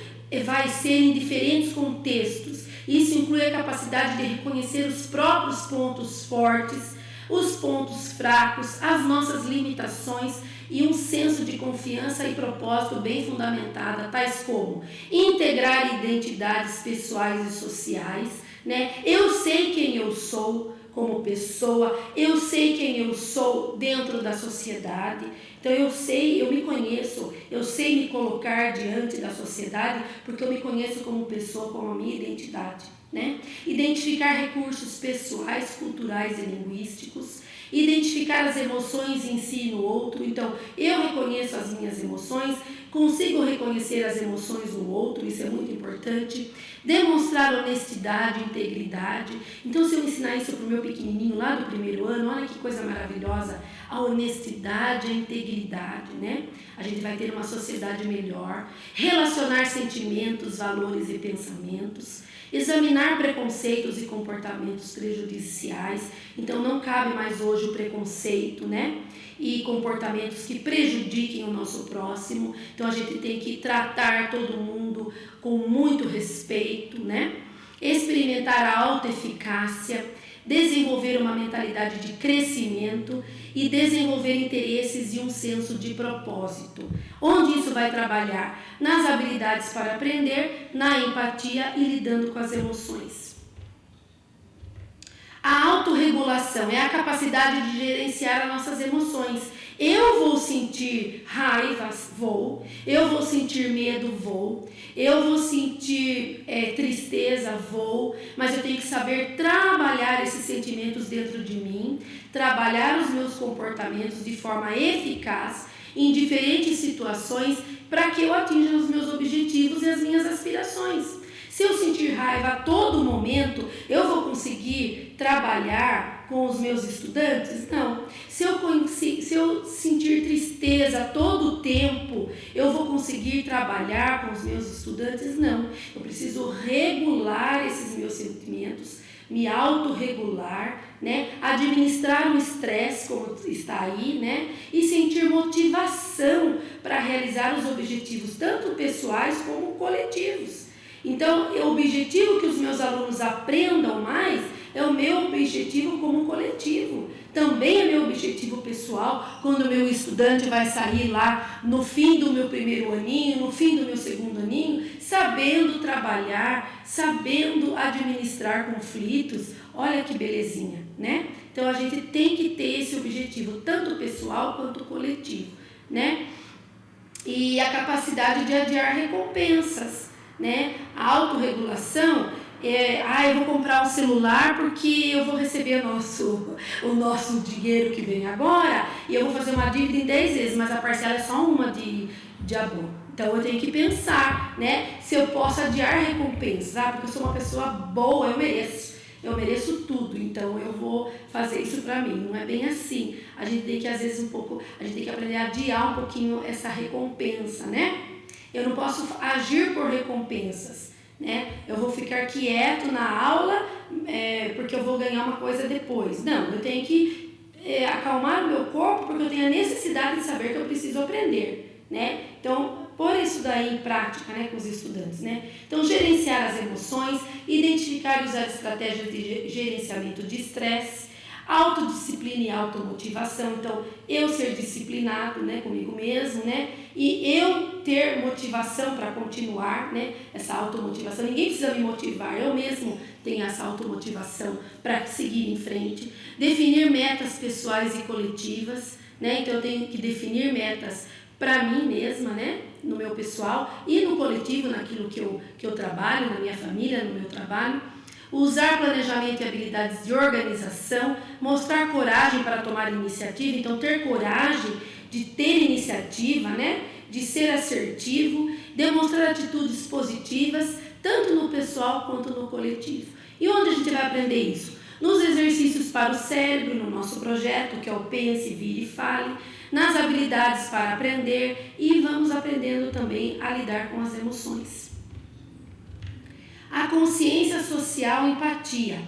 vai ser em diferentes contextos. Isso inclui a capacidade de reconhecer os próprios pontos fortes, os pontos fracos, as nossas limitações e um senso de confiança e propósito bem fundamentada, tais como integrar identidades pessoais e sociais, né? Eu sei quem eu sou como pessoa, eu sei quem eu sou dentro da sociedade. Então eu me conheço, eu sei me colocar diante da sociedade porque eu me conheço como pessoa, como a minha identidade, né? Identificar recursos pessoais, culturais e linguísticos, identificar as emoções em si e no outro. Então eu reconheço as minhas emoções, consigo reconhecer as emoções no outro, isso é muito importante. Demonstrar honestidade, integridade. Então, se eu ensinar isso para o meu pequenininho lá do primeiro ano, olha que coisa maravilhosa, a honestidade, a integridade, né? A gente vai ter uma sociedade melhor. Relacionar sentimentos, valores e pensamentos. Examinar preconceitos e comportamentos prejudiciais. Então, não cabe mais hoje o preconceito, né? E comportamentos que prejudiquem o nosso próximo. Então, a gente tem que tratar todo mundo com muito respeito, né? Experimentar a autoeficácia, desenvolver uma mentalidade de crescimento e desenvolver interesses e um senso de propósito. Onde isso vai trabalhar? Nas habilidades para aprender, na empatia e lidando com as emoções. A autorregulação é a capacidade de gerenciar as nossas emoções. Eu vou sentir raiva, vou. Eu vou sentir medo, vou. Eu vou sentir tristeza, vou. Mas eu tenho que saber trabalhar esses sentimentos dentro de mim, trabalhar os meus comportamentos de forma eficaz em diferentes situações para que eu atinja os meus objetivos e as minhas aspirações. Se eu sentir raiva a todo momento, eu vou conseguir trabalhar com os meus estudantes? Não. Se eu sentir tristeza a todo tempo, eu vou conseguir trabalhar com os meus estudantes? Não. Eu preciso regular esses meus sentimentos, me autorregular, né? Administrar o estresse, como está aí, né? E sentir motivação para realizar os objetivos, tanto pessoais como coletivos. Então, o objetivo que os meus alunos aprendam mais é o meu objetivo como coletivo. Também é meu objetivo pessoal, quando o meu estudante vai sair lá no fim do meu primeiro aninho, no fim do meu segundo aninho, sabendo trabalhar, sabendo administrar conflitos. Olha que belezinha, né? Então, a gente tem que ter esse objetivo, tanto pessoal quanto coletivo, né? E a capacidade de adiar recompensas, né? A autorregulação eu vou comprar um celular porque eu vou receber o nosso dinheiro que vem agora e eu vou fazer uma dívida em 10 vezes, mas a parcela é só uma de abono. Então eu tenho que pensar, né? Se eu posso adiar recompensas, porque eu sou uma pessoa boa, eu mereço tudo, então eu vou fazer isso para mim. Não é bem assim. A gente tem que, às vezes, a gente tem que aprender a adiar um pouquinho essa recompensa, né? Eu não posso agir por recompensas, né? Eu vou ficar quieto na aula porque eu vou ganhar uma coisa depois. Não, eu tenho que acalmar o meu corpo porque eu tenho a necessidade de saber que eu preciso aprender, né? Então, pôr isso daí em prática, né, com os estudantes, né? Então, gerenciar as emoções, identificar e usar estratégias de gerenciamento de estresse, Autodisciplina e automotivação, então eu ser disciplinado, né, comigo mesmo, né, e eu ter motivação para continuar, né, essa automotivação. Ninguém precisa me motivar, eu mesmo tenho essa automotivação para seguir em frente. Definir metas pessoais e coletivas, né, então eu tenho que definir metas para mim mesma, né, no meu pessoal e no coletivo, naquilo que eu trabalho, na minha família, no meu trabalho. Usar planejamento e habilidades de organização, mostrar coragem para tomar iniciativa, então ter coragem de ter iniciativa, né? De ser assertivo, demonstrar atitudes positivas, tanto no pessoal quanto no coletivo. E onde a gente vai aprender isso? Nos exercícios para o cérebro, no nosso projeto, que é o Pense, Vire e Fale, nas habilidades para aprender e vamos aprendendo também a lidar com as emoções. A consciência social, empatia.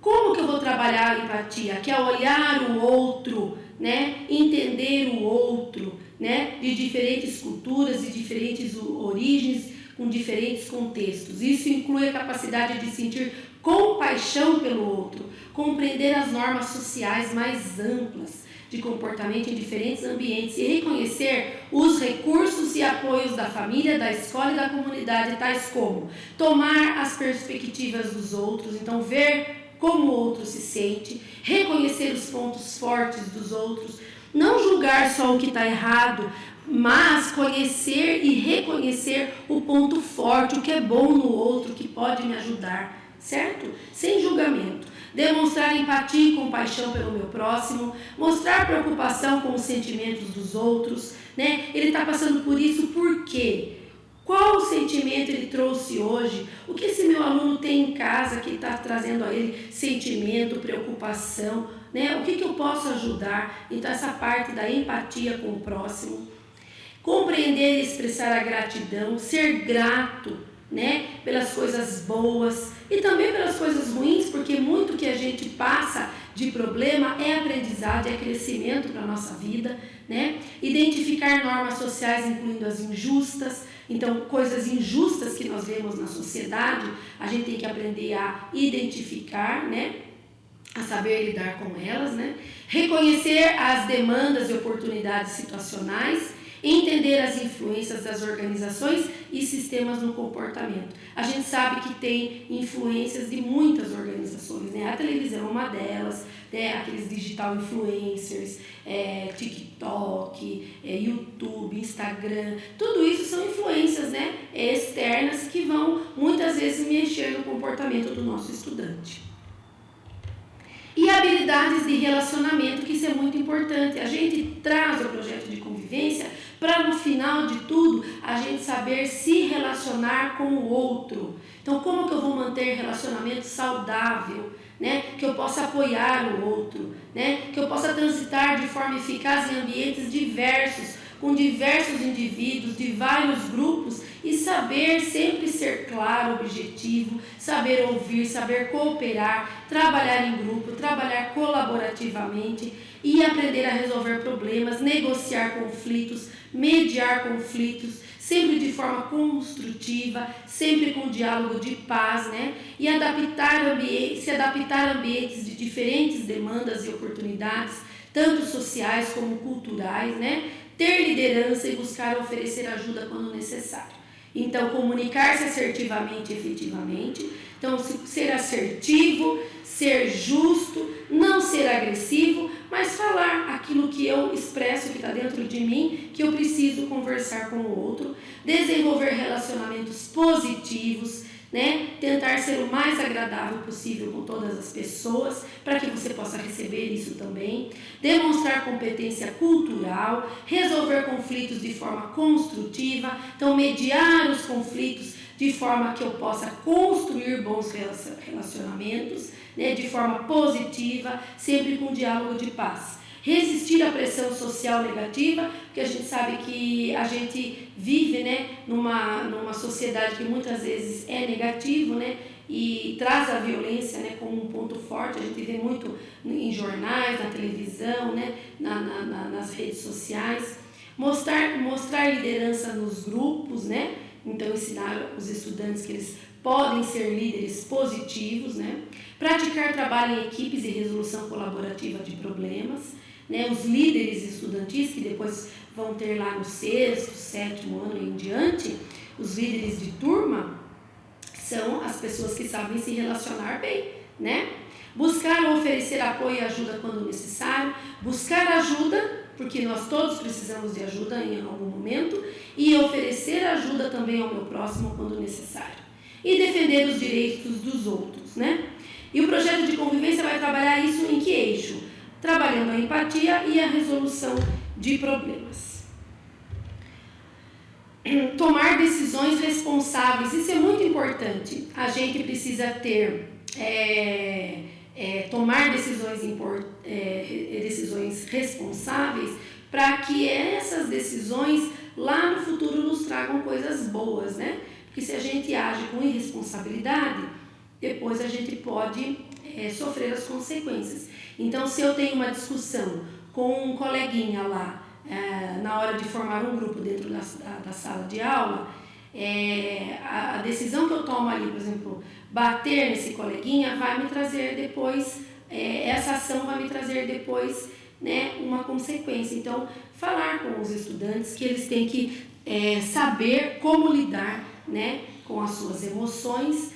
Como que eu vou trabalhar a empatia? Que é olhar o outro, né? Entender o outro, né? De diferentes culturas, de diferentes origens, com diferentes contextos. Isso inclui a capacidade de sentir compaixão pelo outro, compreender as normas sociais mais amplas de comportamento em diferentes ambientes e reconhecer os recursos e apoios da família, da escola e da comunidade, tais como tomar as perspectivas dos outros, então ver como o outro se sente, reconhecer os pontos fortes dos outros, não julgar só o que está errado, mas conhecer e reconhecer o ponto forte, o que é bom no outro, que pode me ajudar, certo? Sem julgamento. Demonstrar empatia e compaixão pelo meu próximo, mostrar preocupação com os sentimentos dos outros, né? Ele está passando por isso por quê? Qual o sentimento ele trouxe hoje? O que esse meu aluno tem em casa que está trazendo a ele sentimento, preocupação, né? O que eu posso ajudar? Então, essa parte da empatia com o próximo. Compreender e expressar a gratidão, ser grato, né, pelas coisas boas e também pelas coisas ruins, porque muito que a gente passa de problema é aprendizado, é crescimento para a nossa vida, né? Identificar normas sociais, incluindo as injustas, então coisas injustas que nós vemos na sociedade, a gente tem que aprender a identificar, né? A saber lidar com elas, né? Reconhecer as demandas e oportunidades situacionais, entender as influências das organizações e sistemas no comportamento. A gente sabe que tem influências de muitas organizações, né? A televisão é uma delas, né? Aqueles digital influencers, TikTok, YouTube, Instagram, tudo isso são influências, né? Externas que vão muitas vezes mexer no comportamento do nosso estudante. E habilidades de relacionamento, que isso é muito importante. A gente traz o projeto de convivência para no final de tudo a gente saber se relacionar com o outro. Então, como que eu vou manter relacionamento saudável, né? Que eu possa apoiar o outro, né? Que eu possa transitar de forma eficaz em ambientes diversos, com diversos indivíduos, de vários grupos, e saber sempre ser claro, objetivo, saber ouvir, saber cooperar, trabalhar em grupo, trabalhar colaborativamente e aprender a resolver problemas, negociar conflitos, mediar conflitos, sempre de forma construtiva, sempre com diálogo de paz, né? E se adaptar a ambientes de diferentes demandas e oportunidades, tanto sociais como culturais, né? Ter liderança e buscar oferecer ajuda quando necessário. Então, comunicar-se assertivamente e efetivamente. Então, ser assertivo, ser justo, não ser agressivo, mas falar aquilo que eu expresso, que está dentro de mim, que eu preciso conversar com o outro. Desenvolver relacionamentos positivos, né? Tentar ser o mais agradável possível com todas as pessoas, para que você possa receber isso também. Demonstrar competência cultural, resolver conflitos de forma construtiva, então mediar os conflitos de forma que eu possa construir bons relacionamentos, né? De forma positiva, sempre com diálogo de paz. Resistir à pressão social negativa, porque a gente sabe que a gente vive, né, numa sociedade que muitas vezes é negativo, né, e traz a violência, né, como um ponto forte. A gente vê muito em jornais, na televisão, né, nas redes sociais. Mostrar liderança nos grupos, né, então ensinar os estudantes que eles podem ser líderes positivos, né? Praticar trabalho em equipes e resolução colaborativa de problemas, né? Os líderes estudantis, que depois vão ter lá no 6º, 7º ano e em diante, os líderes de turma, são as pessoas que sabem se relacionar bem, né? Buscar ou oferecer apoio e ajuda quando necessário, buscar ajuda, porque nós todos precisamos de ajuda em algum momento, e oferecer ajuda também ao meu próximo quando necessário. E defender os direitos dos outros, né? E o projeto de convivência vai trabalhar isso em que eixo? Trabalhando a empatia e a resolução de problemas. Tomar decisões responsáveis, isso é muito importante. A gente precisa ter, tomar decisões responsáveis para que essas decisões lá no futuro nos tragam coisas boas, né? Porque se a gente age com irresponsabilidade, depois a gente pode sofrer as consequências. Então, se eu tenho uma discussão com um coleguinha lá, na hora de formar um grupo dentro da sala de aula, a decisão que eu tomo ali, por exemplo, bater nesse coleguinha, vai me trazer depois, essa ação vai me trazer depois, né, uma consequência. Então, falar com os estudantes que eles têm que saber como lidar, né, com as suas emoções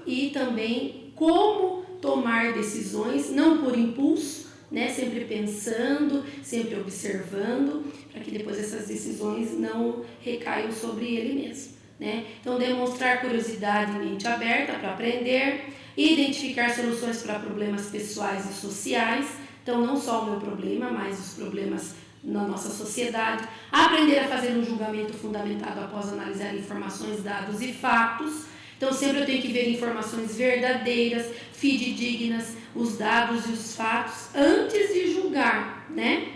e também como tomar decisões, não por impulso, né, sempre pensando, sempre observando, para que depois essas decisões não recaiam sobre ele mesmo, né? Então, demonstrar curiosidade e mente aberta para aprender, identificar soluções para problemas pessoais e sociais, então não só o meu problema, mas os problemas na nossa sociedade, aprender a fazer um julgamento fundamentado após analisar informações, dados e fatos. Então, sempre eu tenho que ver informações verdadeiras, fidedignas, os dados e os fatos, antes de julgar, né?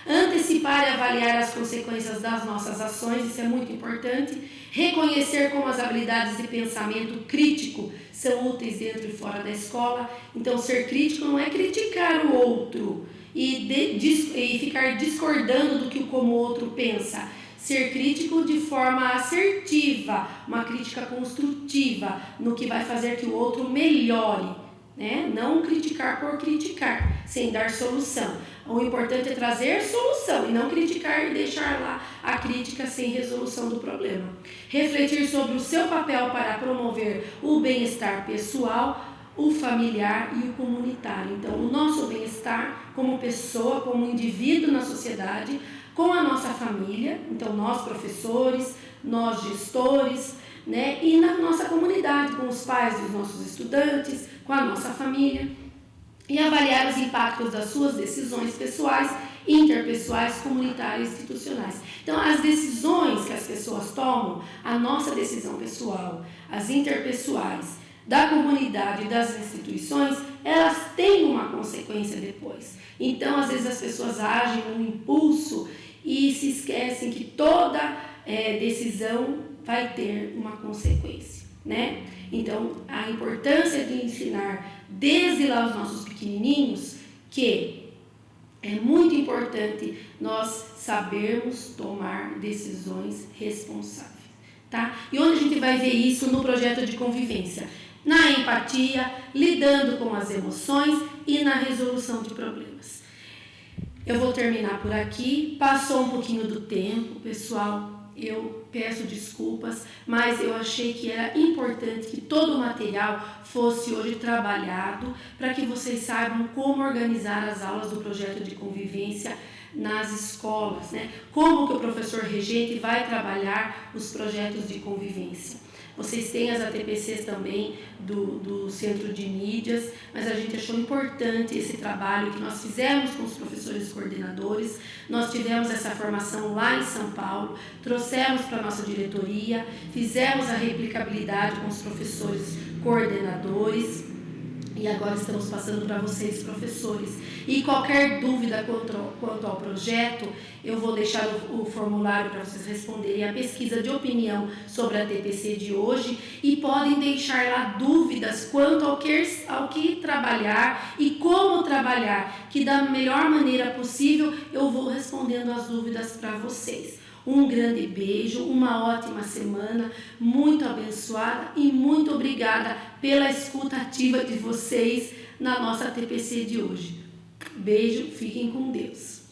Antecipar e avaliar as consequências das nossas ações, isso é muito importante. Reconhecer como as habilidades de pensamento crítico são úteis dentro e fora da escola. Então, ser crítico não é criticar o outro e ficar discordando do que como o outro pensa. Ser crítico de forma assertiva, uma crítica construtiva, no que vai fazer que o outro melhore, né? Não criticar por criticar, sem dar solução. O importante é trazer solução e não criticar e deixar lá a crítica sem resolução do problema. Refletir sobre o seu papel para promover o bem-estar pessoal, o familiar e o comunitário. Então, o nosso bem-estar como pessoa, como indivíduo na sociedade, com a nossa família, então nós professores, nós gestores, né, e na nossa comunidade, com os pais dos nossos estudantes, com a nossa família, e avaliar os impactos das suas decisões pessoais, interpessoais, comunitárias e institucionais. Então, as decisões que as pessoas tomam, a nossa decisão pessoal, as interpessoais, da comunidade e das instituições, elas têm uma consequência depois. Então, às vezes as pessoas agem num impulso e se esquecem que toda decisão vai ter uma consequência, né? Então, a importância de ensinar desde lá os nossos pequenininhos que é muito importante nós sabermos tomar decisões responsáveis, tá? E onde a gente vai ver isso no projeto de convivência? Na empatia, lidando com as emoções e na resolução de problemas. Eu vou terminar por aqui, passou um pouquinho do tempo, pessoal, eu peço desculpas, mas eu achei que era importante que todo o material fosse hoje trabalhado para que vocês saibam como organizar as aulas do projeto de convivência nas escolas, né? Como que o professor regente vai trabalhar os projetos de convivência. Vocês têm as ATPCs também do Centro de Mídias, mas a gente achou importante esse trabalho que nós fizemos com os professores coordenadores. Nós tivemos essa formação lá em São Paulo, trouxemos para a nossa diretoria, fizemos a replicabilidade com os professores coordenadores e agora estamos passando para vocês, professores. E qualquer dúvida quanto ao projeto, eu vou deixar o formulário para vocês responderem a pesquisa de opinião sobre a TPC de hoje e podem deixar lá dúvidas quanto ao que trabalhar e como trabalhar, que da melhor maneira possível eu vou respondendo as dúvidas para vocês. Um grande beijo, uma ótima semana, muito abençoada e muito obrigada pela escuta ativa de vocês na nossa TPC de hoje. Beijo, fiquem com Deus.